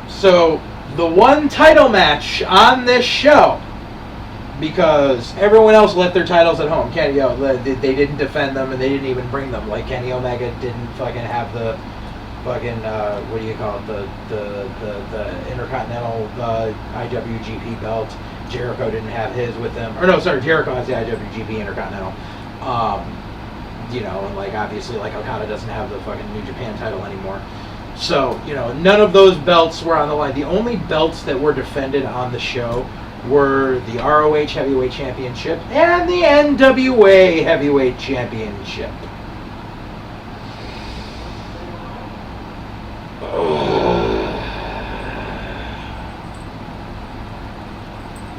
So, the one title match on this show, because everyone else left their titles at home. Kenny, they didn't defend them and they didn't even bring them. Like Kenny Omega didn't fucking have the fucking what do you call it? The Intercontinental IWGP belt. Jericho didn't have his with him. Or no, sorry, Jericho has the IWGP Intercontinental. You know, and like obviously like Okada doesn't have the fucking New Japan title anymore. So, you know, none of those belts were on the line. The only belts that were defended on the show were the ROH Heavyweight Championship and the NWA Heavyweight Championship.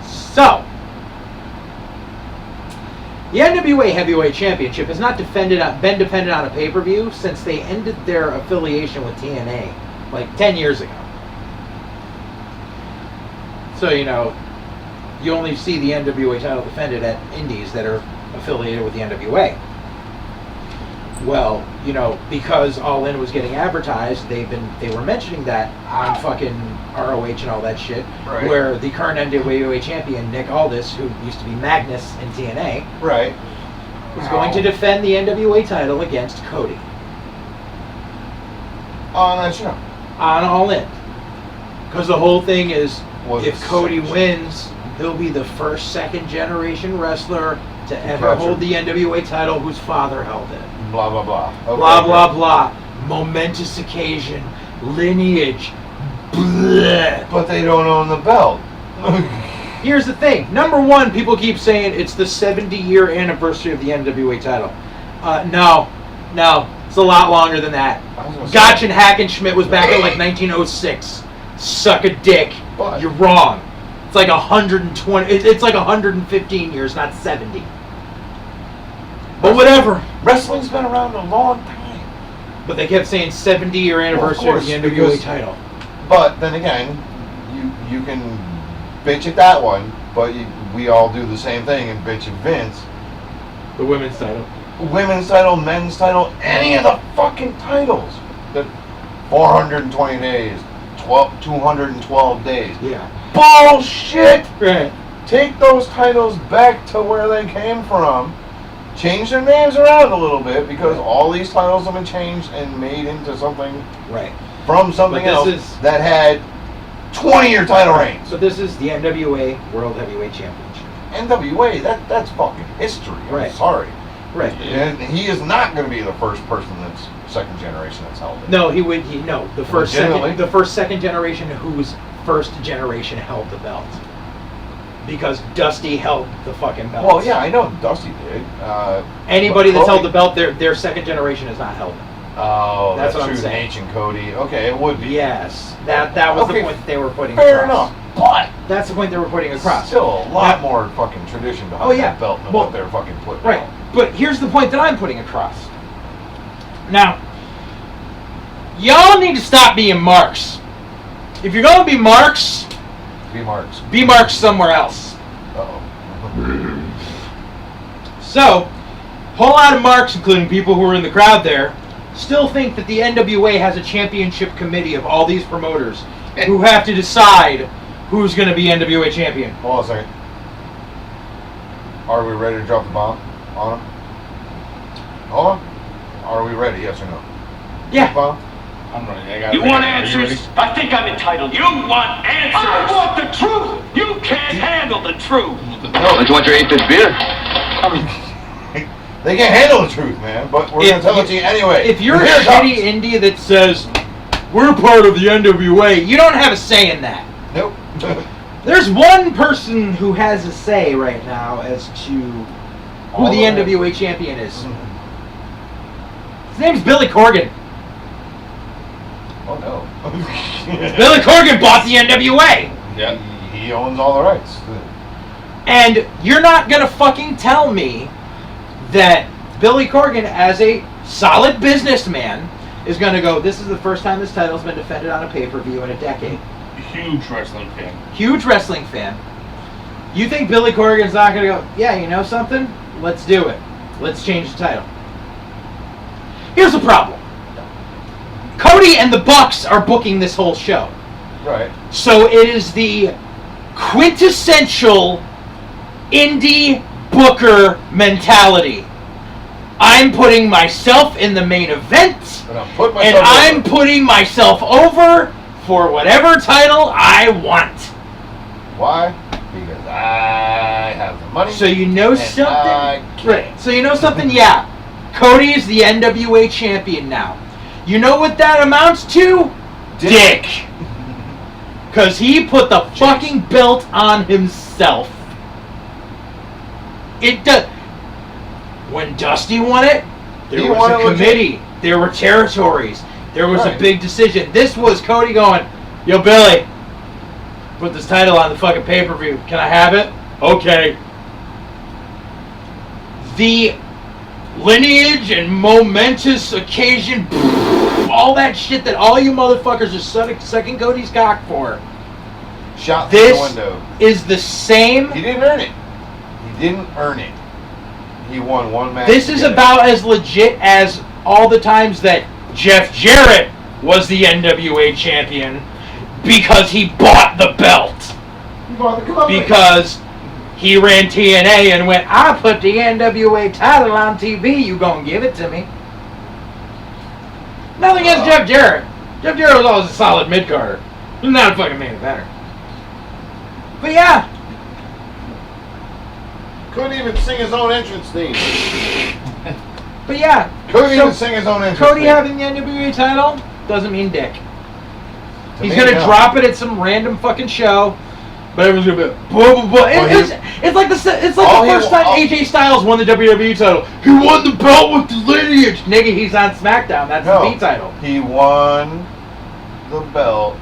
So, the NWA Heavyweight Championship has not been defended on a pay-per-view since they ended their affiliation with TNA, like 10 years ago. So, you know, you only see the NWA title defended at indies that are affiliated with the NWA. Well, you know, because All In was getting advertised, they were mentioning that on fucking ROH and all that shit, Right. where the current NWA champion, Nick Aldis, who used to be Magnus in TNA, Right. was going to defend the NWA title against Cody On that show. on All In. Because the whole thing is, Was if it Cody second- wins, he'll be the first second-generation wrestler to ever Gotcha. hold the NWA title whose father held it. Blah, blah, blah. Okay, Blah, blah, great. blah. Momentous occasion. Lineage. Bleh. But they don't own the belt. Here's the thing. Number one, people keep saying it's the 70-year anniversary of the NWA title. No. It's a lot longer than that. Gotch and Hackenschmidt was back in like 1906. Suck a dick. What? You're wrong. It's like 120. It's like 115 years, not 70. But whatever. Wrestling's been around a long time. But they kept saying 70-year anniversary Well, of the of NWA course, because- title. But then again, you can bitch at that one, but we all do the same thing and bitch at Vince. The women's title. women's title, men's title, any of the fucking titles. The 420 days, 212 days. Yeah. Bullshit! Right. Take those titles back to where they came from. Change their names around a little bit because all these titles have been changed and made into something Right. from something But else this is- that had 20-year title reigns. So this is the NWA World Heavyweight Championship. NWA, that's fucking history. I'm Right. sorry. Right. And he is not going to be the first person that's second generation that's held it. No, he would. The first Legitimately? second generation whose first generation held the belt. Because Dusty held the fucking belt. Well, yeah, I know Dusty did. Anybody but that's Cody- held the belt, their second generation has not held it. Oh, That's that's what I'm true. saying. Ancient Cody. Okay, it would be. Yes, that was Okay, the point that they were putting Fair across. enough, but That's the point they were putting across. still a lot Now- more fucking tradition behind Oh, yeah. that belt than Well, what they're fucking putting. Right, out. but here's the point that I'm putting across. Now, y'all need to stop being marks. If you're gonna be marks, Be marks somewhere else. Uh-oh. So, a whole lot of marks, including people who were in the crowd there, still think that the NWA has a championship committee of all these promoters who have to decide who's going to be NWA champion. Hold on a second. Are we ready to drop the bomb on him? Hold on. Are we ready? Yes or no? Yeah. Bomb? I'm ready. I got You it. want Are you ready? answers? I think I'm entitled. You want answers? I want the truth. You can't handle the truth. Don't you want your 8-5 beer? They can't handle the truth, man. But we're gonna tell it to you anyway. If you're a Here it shitty comes. indie that says, we're part of the NWA, you don't have a say in that. Nope. There's one person who has a say right now as to who All the of it. NWA champion is. His name's Billy Corgan. Oh no. Billy Corgan bought the NWA. Yeah. He owns all the rights. And you're not going to fucking tell me that Billy Corgan, as a solid businessman, is going to go, this is the first time this title's been defended on a pay-per-view in a decade. Huge wrestling fan. Huge wrestling fan. You think Billy Corgan's not going to go, yeah, you know something? Let's do it. Let's change the title. Here's the problem. Cody and the Bucks are booking this whole show. Right. So it is the quintessential indie booker mentality. I'm putting myself in the main event, And I'm putting and myself I'm over. putting myself over for whatever title I want. Why? Because I have the money. So you know and something? I can't. Right. So you know something? Yeah. Cody is the NWA champion now. You know what that amounts to? Dick. Because he put the fucking belt on himself. It does. When Dusty won it, there He was won a it legit. committee. There were territories. There was a Right. big decision. This was Cody going, yo, Billy, put this title on the fucking pay-per-view. Can I have it? Okay. The lineage and momentous occasion, all that shit that all you motherfuckers are sucking Cody's cock for, Shot through this the window. is the same. He didn't earn it. He didn't earn it. He won one match. This to is get it. about as legit as all the times that Jeff Jarrett was the NWA champion because he bought the belt. He bought the company. Because he ran TNA and went, I put the NWA title on TV, you gonna give it to me. Nothing against Jeff Jarrett. Jeff Jarrett was always a solid mid-carder. He's not a fucking main eventer. But yeah, Couldn't even sing his own entrance theme. but yeah. Couldn't So, even sing his own entrance Cody theme. having the NWA title doesn't mean dick. To He's me, gonna no. drop it at some random fucking show, but everyone's gonna be blah blah blah. It's like the all he first wa- time all- AJ Styles won the WWE title. He won the belt with the lineage. Nigga, he's on SmackDown. That's No, the B title. he won the belt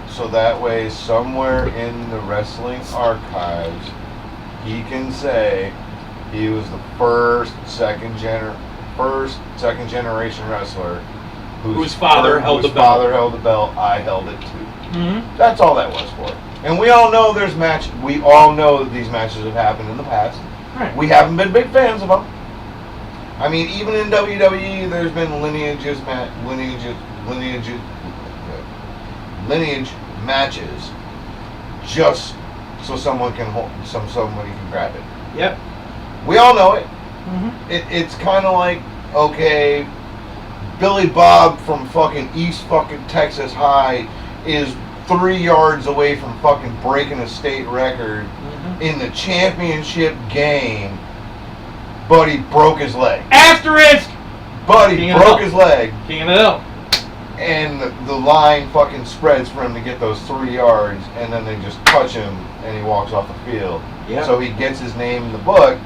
so that way somewhere in the wrestling archives he can say he was the first second generation wrestler Whose father held the belt. father held the belt. I held it too. Mm-hmm. That's all that was for. And we all know we all know that these matches have happened in the past. Right. We haven't been big fans of them. I mean, even in WWE, there's been lineage matches, just so somebody can grab it. Yep. We all know it. Mm-hmm. It's kind of like, okay, Billy Bob from fucking East fucking Texas High is 3 yards away from fucking breaking a state record in the championship game, but he broke his leg. Asterisk! But he broke his leg. King of the Hill. And the line fucking spreads for him to get those 3 yards, and then they just touch him, and he walks off the field. Yep. So he gets his name in the book,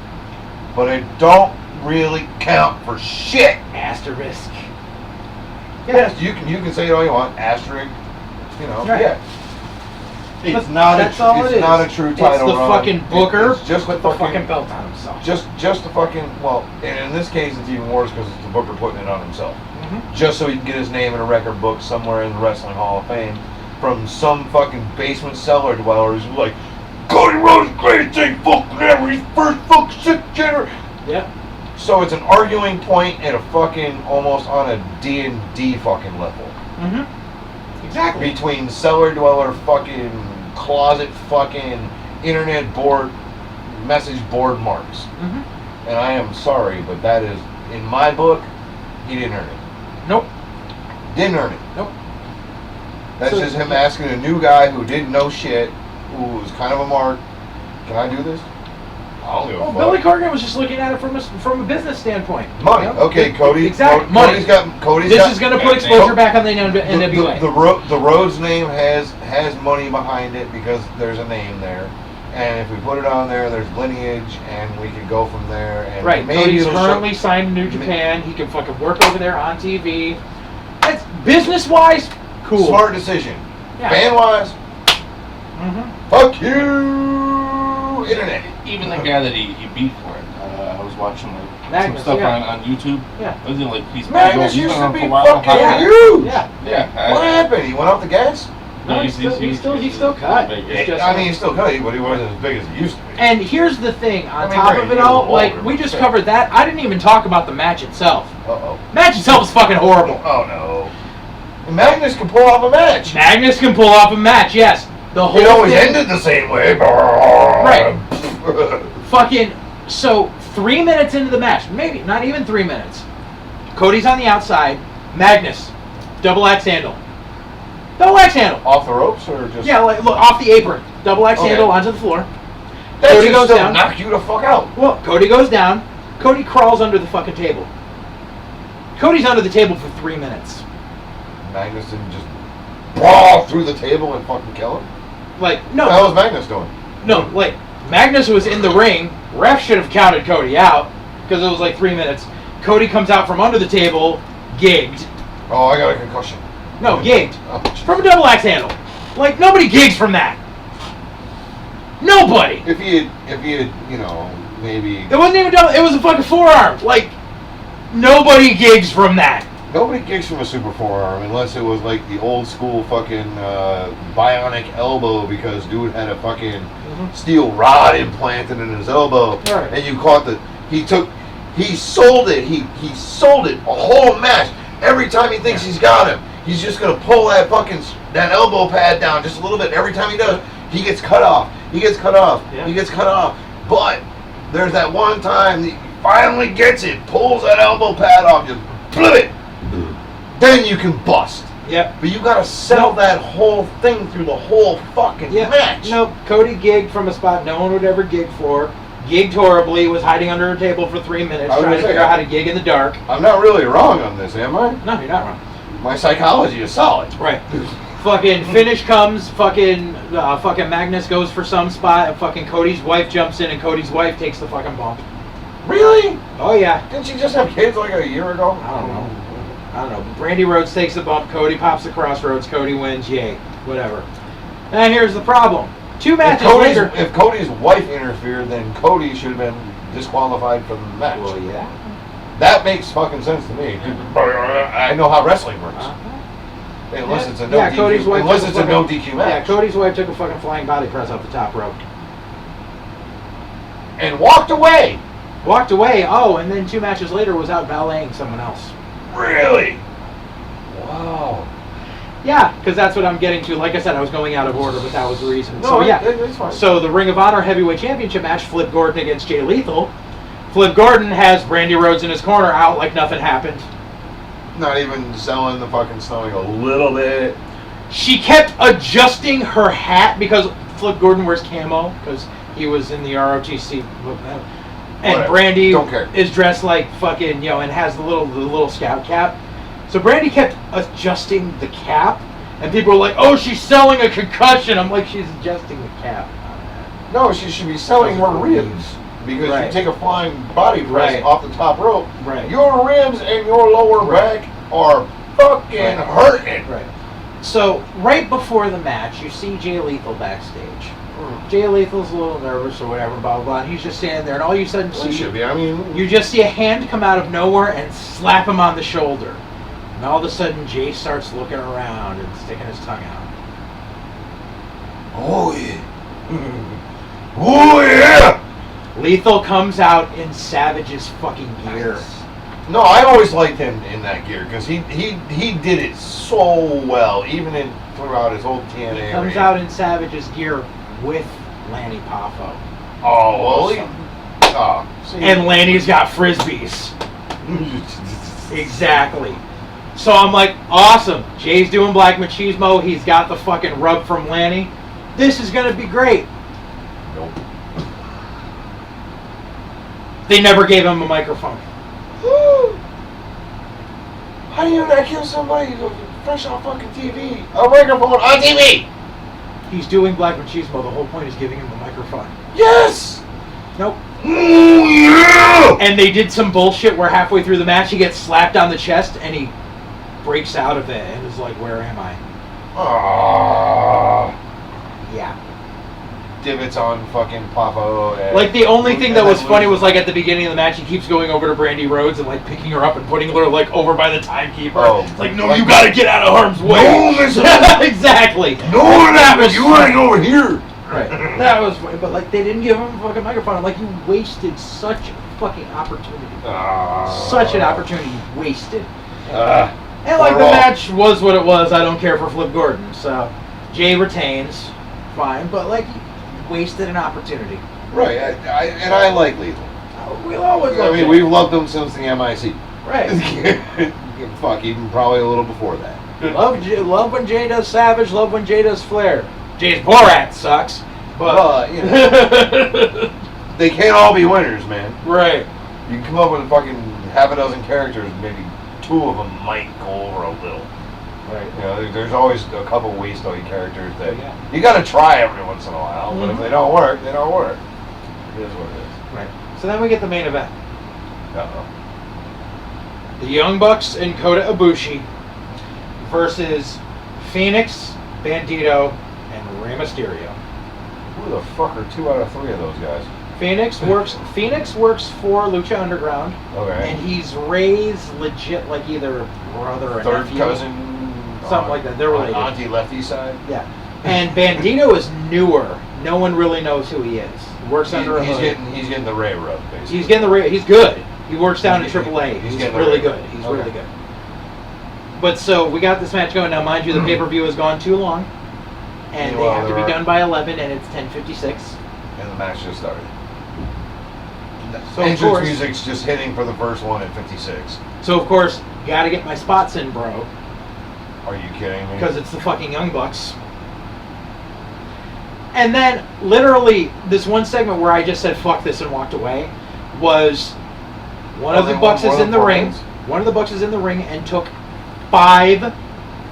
but it don't really count for shit. Asterisk. Yes, you can say it all you want. Asterisk, you know. Right. Yeah. It's But not that's a all it is. not a true title It's the run. fucking booker It's just put the fucking belt on himself. Just the fucking, well, and in this case it's even worse because it's the booker putting it on himself. Just so he can get his name in a record book somewhere in the Wrestling Hall of Fame from some fucking basement cellar dwellers who like, Cody Rhodes, greatest thing fucking ever, he's first fucking 6th generation. Yep. So it's an arguing point at a fucking, almost on a D&D fucking level. Exactly. Between cellar dweller fucking, closet fucking, internet board, message board marks. And I am sorry, but that is, in my book, he didn't earn it. Nope. Didn't earn it. Nope. That's So- just him asking a new guy who didn't know shit, who was kind of a mark, can I do this? I don't give a Well, fuck. Billy Corgan was just looking at it from a business standpoint. Money. You know? Okay, Cody. Exactly. Cody's Money. got. This is going to put exposure back on the NWA. The Rhodes name has money behind it because there's a name there, and if we put it on there, there's lineage, and we can go from there. And Right. maybe Cody's it'll currently signed to New Japan. He can fucking work over there on TV. That's business-wise, cool. Smart decision. Yeah. Fan-wise, fuck you, internet. Even the guy that he beat for it, I was watching like Magnus, some stuff yeah. on YouTube. Yeah. Wasn't it like he's Magnus he's used been to on be for a while. fucking How- huge. Yeah. Yeah. What happened? He went off the gas? No, he's still cut. It's just- I mean, he's still cut, but he wasn't as big as he used to be. And here's the thing, on I mean, top right, of it he's a all, little like, older, we but just still. covered that. I didn't even talk about the match itself. Uh-oh. Match itself is fucking horrible. Oh, no. Magnus can pull off a match. Magnus can pull off a match, yes. The whole It always thing, ended the same way. Right. Fucking, so 3 minutes into the match, maybe, not even 3 minutes. Cody's on the outside. Magnus, double axe handle. Double axe handle. Off the ropes or just... Yeah, like, look, off the apron. Double axe Okay. handle onto the floor. That Cody should goes still down. knock you the fuck out. Well, Cody goes down. Cody crawls under the fucking table. Cody's under the table for 3 minutes. Magnus didn't just brawl through the table and fucking kill him? Like, What the hell no, was Magnus doing? no, like, Magnus was in the ring. Ref should have counted Cody out because it was like 3 minutes. Cody comes out from under the table, gigged. Oh, I got a concussion. No, gigged. Oh, From a double axe handle. Like, nobody gigs from that. Nobody. If he had, you know, maybe... It wasn't even double, it was a fucking forearm. Like, nobody gigs from that. Nobody kicks from a super forearm unless it was like the old school fucking bionic elbow because dude had a fucking steel rod implanted in his elbow. Right. And you caught the... He sold it. He sold it a whole match. Every time he thinks he's got him, he's just going to pull that fucking... that elbow pad down just a little bit. Every time he does, he gets cut off. He gets cut off. Yeah. He gets cut off. But there's that one time that he finally gets it, pulls that elbow pad off, just flip it. Then you can bust. Yep. But you got to sell that whole thing through the whole fucking match. No, Cody gigged from a spot no one would ever gig for. Gigged horribly, was hiding under a table for 3 minutes, I was trying gonna to say, figure out how to gig in the dark. I'm not really wrong on this, am I? No, you're not wrong. My psychology is solid. Right. Fucking finish comes, fucking Magnus goes for some spot, and fucking Cody's wife jumps in, and Cody's wife takes the fucking bump. Really? Oh, yeah. Didn't she just have kids like a year ago? I don't know. Brandy Rhodes takes the bump, Cody pops the crossroads, Cody wins, yay. Whatever. And here's the problem. 2 matches later... If Cody's wife interfered, then Cody should have been disqualified from the match. Well, yeah. That makes fucking sense to me. I know how wrestling works. Unless it's a no DQ. Cody's wife Unless took it's a a no fucking- DQ Yeah, match. Cody's wife took a fucking flying body press off the top rope. And walked away. Walked away. Oh, and then 2 matches later was out valeting someone else. Really? Wow. Yeah, because that's what I'm getting to. Like I said, I was going out of order, but that was the reason. No, So yeah, it's fine. so the Ring of Honor Heavyweight Championship match, Flip Gordon against Jay Lethal. Flip Gordon has Brandy Rhodes in his corner, out like nothing happened. Not even selling the fucking stomach a little bit. She kept adjusting her hat because Flip Gordon wears camo because he was in the ROTC. And Whatever. Brandy Don't care. is dressed like fucking, you know, and has the little scout cap. So Brandy kept adjusting the cap, and people were like, "Oh, she's selling a concussion." I'm like, "She's adjusting the cap." No, she should be selling her ribs. Because Right. you take a flying body press Right. off the top rope, Right. your ribs and your lower Right. back are fucking hurting. Right. So right before the match, you see Jay Lethal backstage. Jay Lethal's a little nervous or whatever, blah blah blah. And he's just standing there, and all you sudden Well, you see should be. I mean, you just see a hand come out of nowhere and slap him on the shoulder. And all of a sudden, Jay starts looking around and sticking his tongue out. oh yeah, oh yeah. Lethal comes out in Savage's fucking gear. No, I always liked him in that gear because he did it so well, even throughout his whole TNA. He comes reign. out in Savage's gear with Lanny Poffo. Oh well, see. And Lanny's got frisbees. Exactly. So I'm like, awesome. Jay's doing Black Machismo. He's got the fucking rub from Lanny. This is going to be great. Nope. They never gave him a microphone. How do you not kill somebody fresh on fucking TV? A microphone on TV. He's doing Black Machismo. The whole point is giving him a microphone. Yes. Nope. Ooh, yeah. And they did some bullshit where halfway through the match he gets slapped on the chest and he breaks out of it and is like, "Where am I?" Yeah. Divots on fucking Poffo. And Like the only thing that and was then funny loses. was like at the beginning of the match he keeps going over to Brandy Rhodes and like picking her up and putting her like over by the timekeeper. Oh, It's like, no, like- you gotta get out of harm's way. No, miss- Exactly. No, that was you ain't over here. Right. That was funny, but like they didn't give him a fucking microphone. I'm like, you wasted such a fucking opportunity. Such an opportunity wasted. And like the Raw. match was what it was. I don't care for Flip Gordon. So Jay retains, fine, but like he wasted an opportunity. Right, I like Lethal. We'll always I love mean, Jay. we've loved him since the MIC. Right. Fuck, even probably a little before that. Love when Jay does Savage. Love when Jay does Flair. Jay's Borat sucks, but But, you know, they can't all be winners, man. right. You can come up with fucking half a dozen characters, maybe 2 of them might go over a little. Right. You know, there's always a couple waste-y characters that Yeah. you got to try every once in a while, but if Mhm. they don't work, they don't work. It is what it is. Right. So then we get the main event: Uh-oh. the Young Bucks and Kota Ibushi versus Phoenix, Bandito, and Rey Mysterio. Who the fuck are 2 out of 3 of those guys? Phoenix works for Lucha Underground, Okay. and he's Ray's legit like either brother or Third nephew. cousin? Something like that. They're on related. Auntie Lefty side? Yeah. And Bandito is newer. No one really knows who he is. He works under a He's hood. getting the Ray rub, basically. He's getting the. He's good. He works down in AAA. He's He's getting the really Ray good. rub. He's Okay. really good. But so we got this match going now. Mind you, the pay-per-view has gone too long, and they Well, have to be there are- done by 11, and it's 10:56. And the match just started. So of Entrance course, music's just hitting for the first one at 56. got to get my spots in, bro, Are you kidding me? because it's the fucking Young Bucks. And then, literally, this one segment where I just said "fuck this" and walked away was one of the Bucks is in the ring. One of the Bucks is in the ring and took 5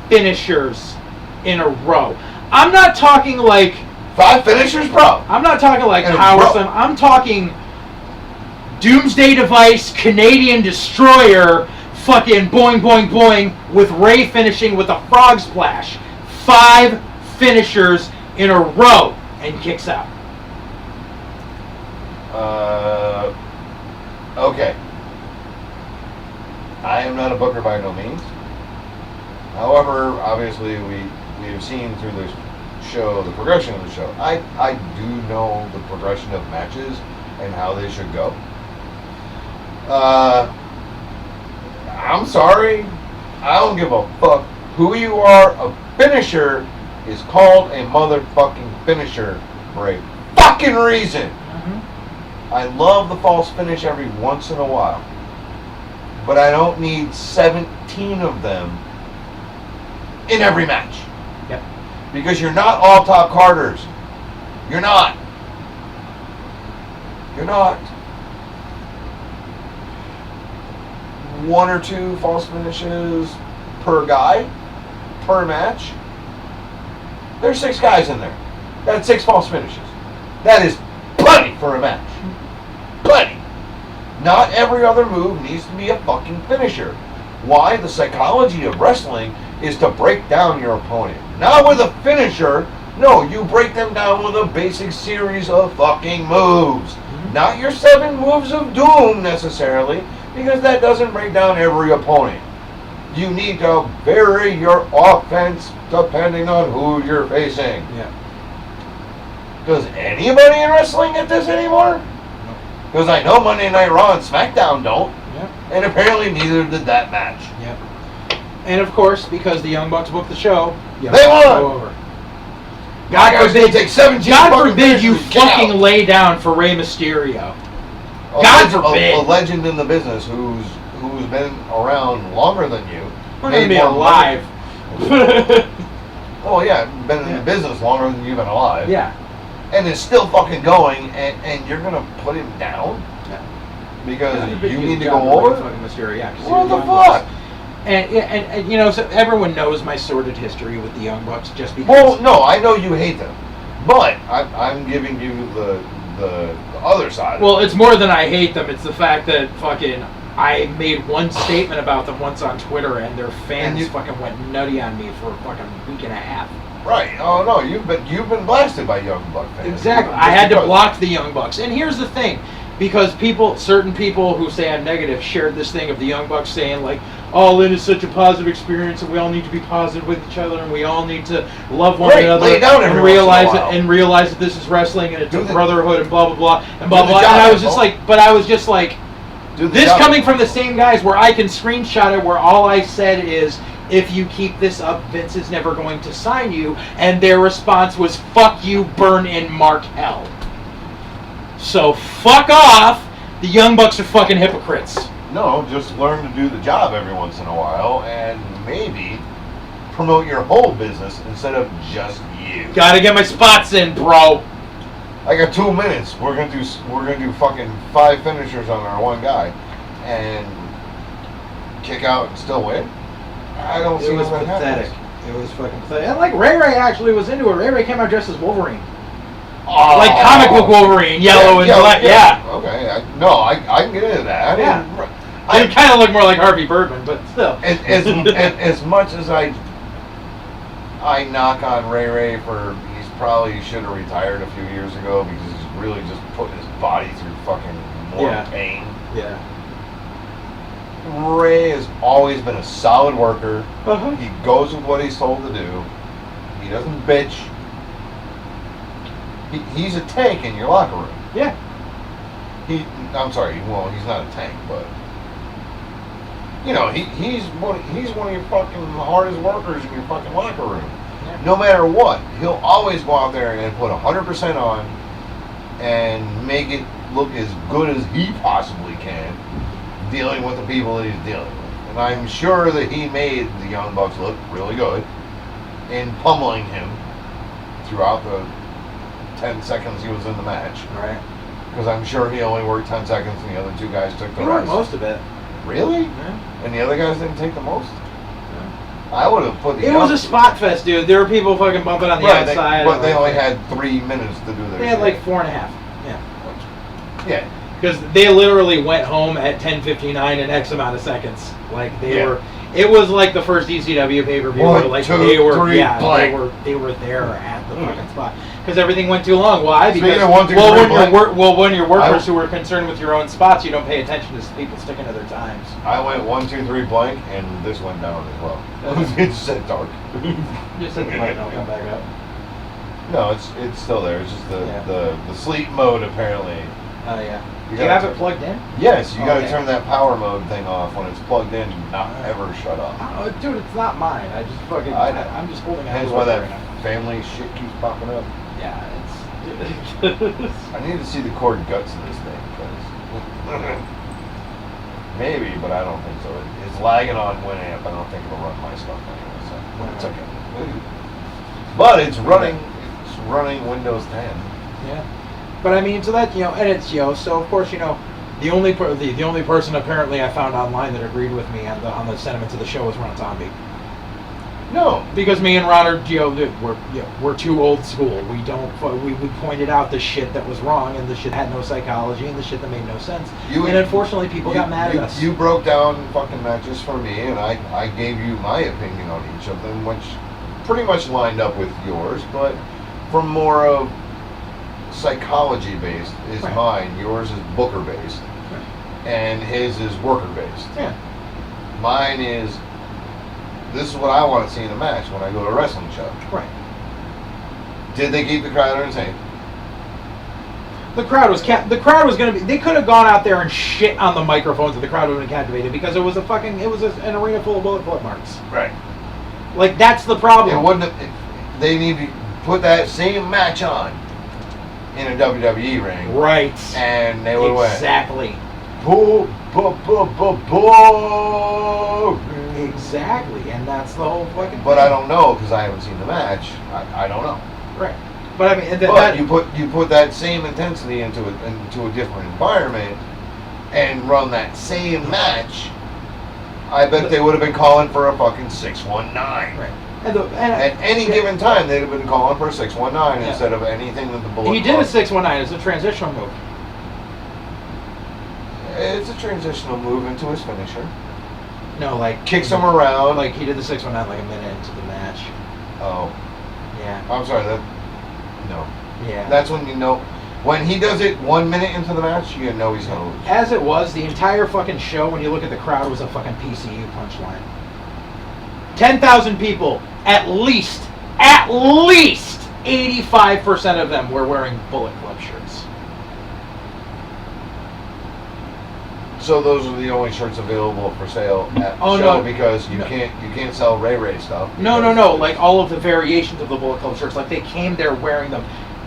finishers in a row. I'm not talking like 5 finishers, bro. I'm not talking like In a Power row. Slam. I'm talking Doomsday Device, Canadian Destroyer, fucking boing boing boing with Ray finishing with a frog splash. 5 finishers in a row and kicks out. Okay. I am not a booker by no means. However, obviously we have seen through the show, the progression of the show. I do know the progression of matches and how they should go. I'm sorry. I don't give a fuck who you are. A finisher is called a motherfucking finisher for a fucking reason. I love the false finish every once in a while. But I don't need 17 of them in every match. Yep. Because you're not all top carders. You're not. You're not. One or two false finishes per guy, per match. There's 6 guys in there. That's 6 false finishes. That is plenty for a match. Plenty. Not every other move needs to be a fucking finisher. Why? The psychology of wrestling is to break down your opponent. Not with a finisher. No, you break them down with a basic series of fucking moves. Not your 7 moves of doom necessarily, because that doesn't break down every opponent. You need to vary your offense depending on who you're facing. Yeah. Does anybody in wrestling get this anymore? Because I know Monday Night Raw and SmackDown don't. Yep. And apparently neither did that match. Yep. And of course, because the Young Bucks booked the show, They won! Go over. God forbid, take 17 God fucking forbid you finishes, get fucking out. lay down for Rey Mysterio. A God legend- forbid. A legend in the business who's been around longer than you. We're gonna made be more alive. money. Oh yeah, been in the business longer than you've been alive. Yeah. And is still fucking going, and you're gonna put him down? Because you need to go over? Fucking Mysterio, yeah, 'cause What he the was the Young fuck? Bucks. And you know, so everyone knows my sordid history with the Young Bucks just because. Well, no, I know you hate them, but I'm giving you the other side. Well, it's more than I hate them. It's the fact that fucking I made one statement about them once on Twitter, and their fans fucking went nutty on me for a fucking week and a half. Right. Oh no, you've been blasted by Young Buck fans. Exactly. I had to block the Young Bucks. And here's the thing, because certain people who say I'm negative shared this thing of the Young Bucks saying like, All In is such a positive experience, and we all need to be positive with each other, and we all need to love one another, lay it down and every once realize in a while. realize that this is wrestling and it's a brotherhood and blah blah blah and blah Do the blah. job, And I was asshole. just like, Do the this job. coming from the same guys where I can screenshot it, where all I said is, if you keep this up, Vince is never going to sign you. And their response was, fuck you, burn in Mark hell. So fuck off. The Young Bucks are fucking hypocrites. No, just learn to do the job every once in a while, and maybe promote your whole business instead of just you. Gotta get my spots in, bro. I got 2 minutes. We're gonna do fucking 5 finishers on our one guy, and kick out and still win. I don't see It was how that pathetic. happens. It was fucking pathetic. And like Ray Ray actually was into it. Ray Ray came out dressed as Wolverine. Oh, Like comic book Wolverine, yellow and black. Yeah. Okay. I can get into that. I kind of look more like Harvey Birdman, but still. As much as I knock on Ray Ray for he's probably should have retired a few years ago because he's really just putting his body through fucking more pain. Yeah. Ray has always been a solid worker. Uh-huh. He goes with what he's told to do. He doesn't bitch. He's a tank in your locker room. Yeah. I'm sorry. Well, he's not a tank, but you know, he's one of your fucking hardest workers in your fucking locker room. Yeah. No matter what, he'll always go out there and put 100% on and make it look as good as he possibly can, dealing with the people that he's dealing with. And I'm sure that he made the Young Bucks look really good in pummeling him throughout the 10 seconds he was in the match. Right. Because I'm sure he only worked 10 seconds and the other 2 guys took the He worked rest. most of it. Really? Yeah. And the other guys didn't take the most? I would have put the It was a spot fest, dude. There were people fucking bumping on the outside. but they only had 3 minutes to do their They had shit. like 4.5. Yeah. Yeah. Because they literally went home at 10:59 in X amount of seconds. Like they Yeah. were. It was like the first ECW pay-per-view. One, Like two, they were. three, Yeah. blank. They were there at the fucking spot. Because everything went too long. Why? Speaking Because of 1, 2, 3, when you're workers I- who are concerned with your own spots, you don't pay attention to people sticking to their times. I went 1, 2, 3 blank, and this went down as well. It just said dark. Just hit the button, I'll come back up. No, it's still there. It's just Yeah. the sleep mode apparently. Oh yeah. Do you have it plugged in? Yes, you got to Okay. turn that power mode thing off when it's plugged in. Not ever shut off. Oh, dude, it's not mine. I just fucking. I know. I'm just holding on. Hence to why it that right now. family shit keeps popping up. Yeah, it's. I need to see the cord guts of this thing because maybe, but I don't think so. It's lagging on Winamp. I don't think it'll run my stuff anyway. So it's okay. But it's running. It's running Windows 10. Yeah, but I mean, so that and it's so of course the only the only person apparently I found online that agreed with me on the sentiments of the show was Ron Zombie. No, Because me and Ron are we're too old school. We don't we pointed out the shit that was wrong and the shit had no psychology and the shit that made no sense. And unfortunately, people got mad at us. You broke down fucking matches for me, and I gave you my opinion on each of them, which pretty much lined up with yours, but from more of psychology based is Right. mine. Yours is Booker based, and his is worker based. Yeah. Mine is, this is what I want to see in a match when I go to a wrestling show. Right. Did they keep the crowd entertained? The crowd was going to be. They could have gone out there and shit on the microphones, and the crowd would have been captivated because it was an arena full of bullet club marks. Right. Like that's the problem. It wouldn't have, they need to put that same match on in a WWE ring. Right. And they would have went. Exactly. Boo, boo, boo, boo, boo. Exactly, and that's the whole fucking. But I don't know because I haven't seen the match. I don't know. Right. But I mean, But you put that same intensity into a different environment and run that same match. I bet they would have been calling for a fucking 619. Right. At any given time, they'd have been calling for a 619 instead of anything that the Bullet He did a Club- 619. It's a transitional move. It's a transitional move into his finisher. No, like Kicks him around. Like he did the 619 like a minute into the match. Oh, Yeah. I'm sorry. No. Yeah. That's when you know. When he does it 1 minute into the match, you know he's gonna lose. As it was, the entire fucking show, when you look at the crowd, was a fucking PCU punchline. 10,000 people, at least 85% of them were wearing Bullet Club shirts. So those are the only shirts available for sale at the show because you can't sell Ray stuff. No. Like all of the variations of the Bullet Club shirts, like they came there wearing them.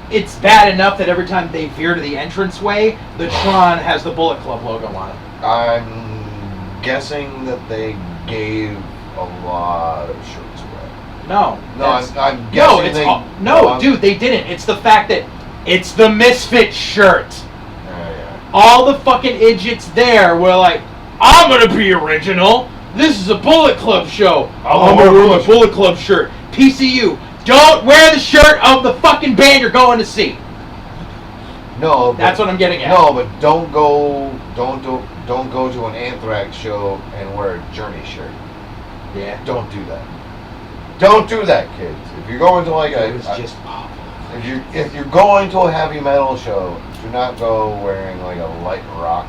It's bad enough that every time they veer to the entranceway, the Tron has the Bullet Club logo on it. I'm guessing that they gave a lot of shirts away. No, I'm guessing dude, they didn't. It's the fact that it's the Misfit shirt. Yeah. All the fucking idiots there were like, I'm gonna be original. This is a Bullet Club show. I'm gonna wear my Bullet Club shirt. PCU. Don't wear the shirt of the fucking band you're going to see. No, That's what I'm getting at. No, but don't go to an Anthrax show and wear a Journey shirt. Yeah. Don't do that. Don't do that, kids. If you're going to like It was just awful. if you're going to a heavy metal show, do not go wearing like a light rock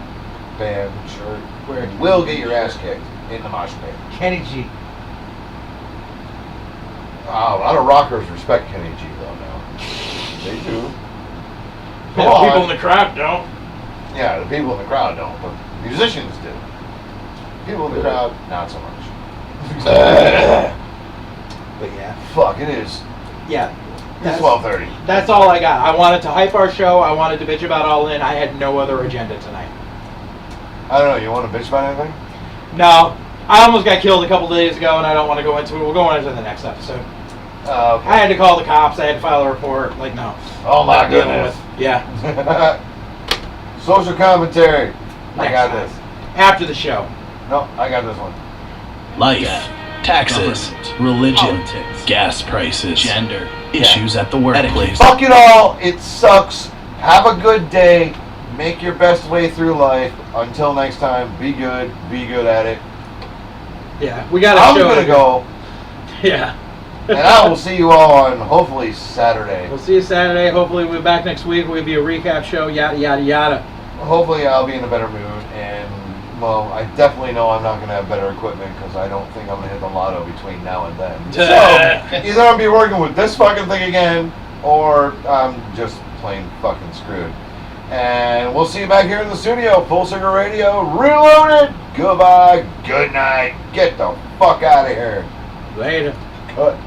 band shirt. Where you will get your ass kicked in the mosh pit. Kenny G. A lot of rockers respect Kenny G though now. They do. The people in the crowd don't. Yeah, the people in the crowd don't, but musicians do. People in the crowd, not so much. But yeah. Fuck, it is. Yeah. It's 12:30. That's all I got. I wanted to hype our show. I wanted to bitch about All In. I had no other agenda tonight. I don't know, you want to bitch about anything? No. I almost got killed a couple days ago, and I don't want to go into it. We'll go into the next episode. Okay. I had to call the cops. I had to file a report. Like, no. Oh my Not dealing goodness. with- Yeah. Social commentary. I Next got time. this. After the show. No, I got this one. Life, taxes, religion, gas prices, gender, issues at the workplace. Fuck it all. It sucks. Have a good day. Make your best way through life. Until next time, be good. Be good at it. Yeah, we got a I'm show. gonna go, Yeah. and I will see you all on hopefully Saturday. We'll see you Saturday. Hopefully we'll be back next week. We'll be a recap show. Yada, yada, yada. Hopefully I'll be in a better mood, and well, I definitely know I'm not gonna have better equipment because I don't think I'm gonna hit the lotto between now and then. So either I'm gonna be working with this fucking thing again, or I'm just plain fucking screwed. And we'll see you back here in the studio. Full Circle Radio, reloaded. Goodbye. Good night. Get the fuck out of here. Later. Cut.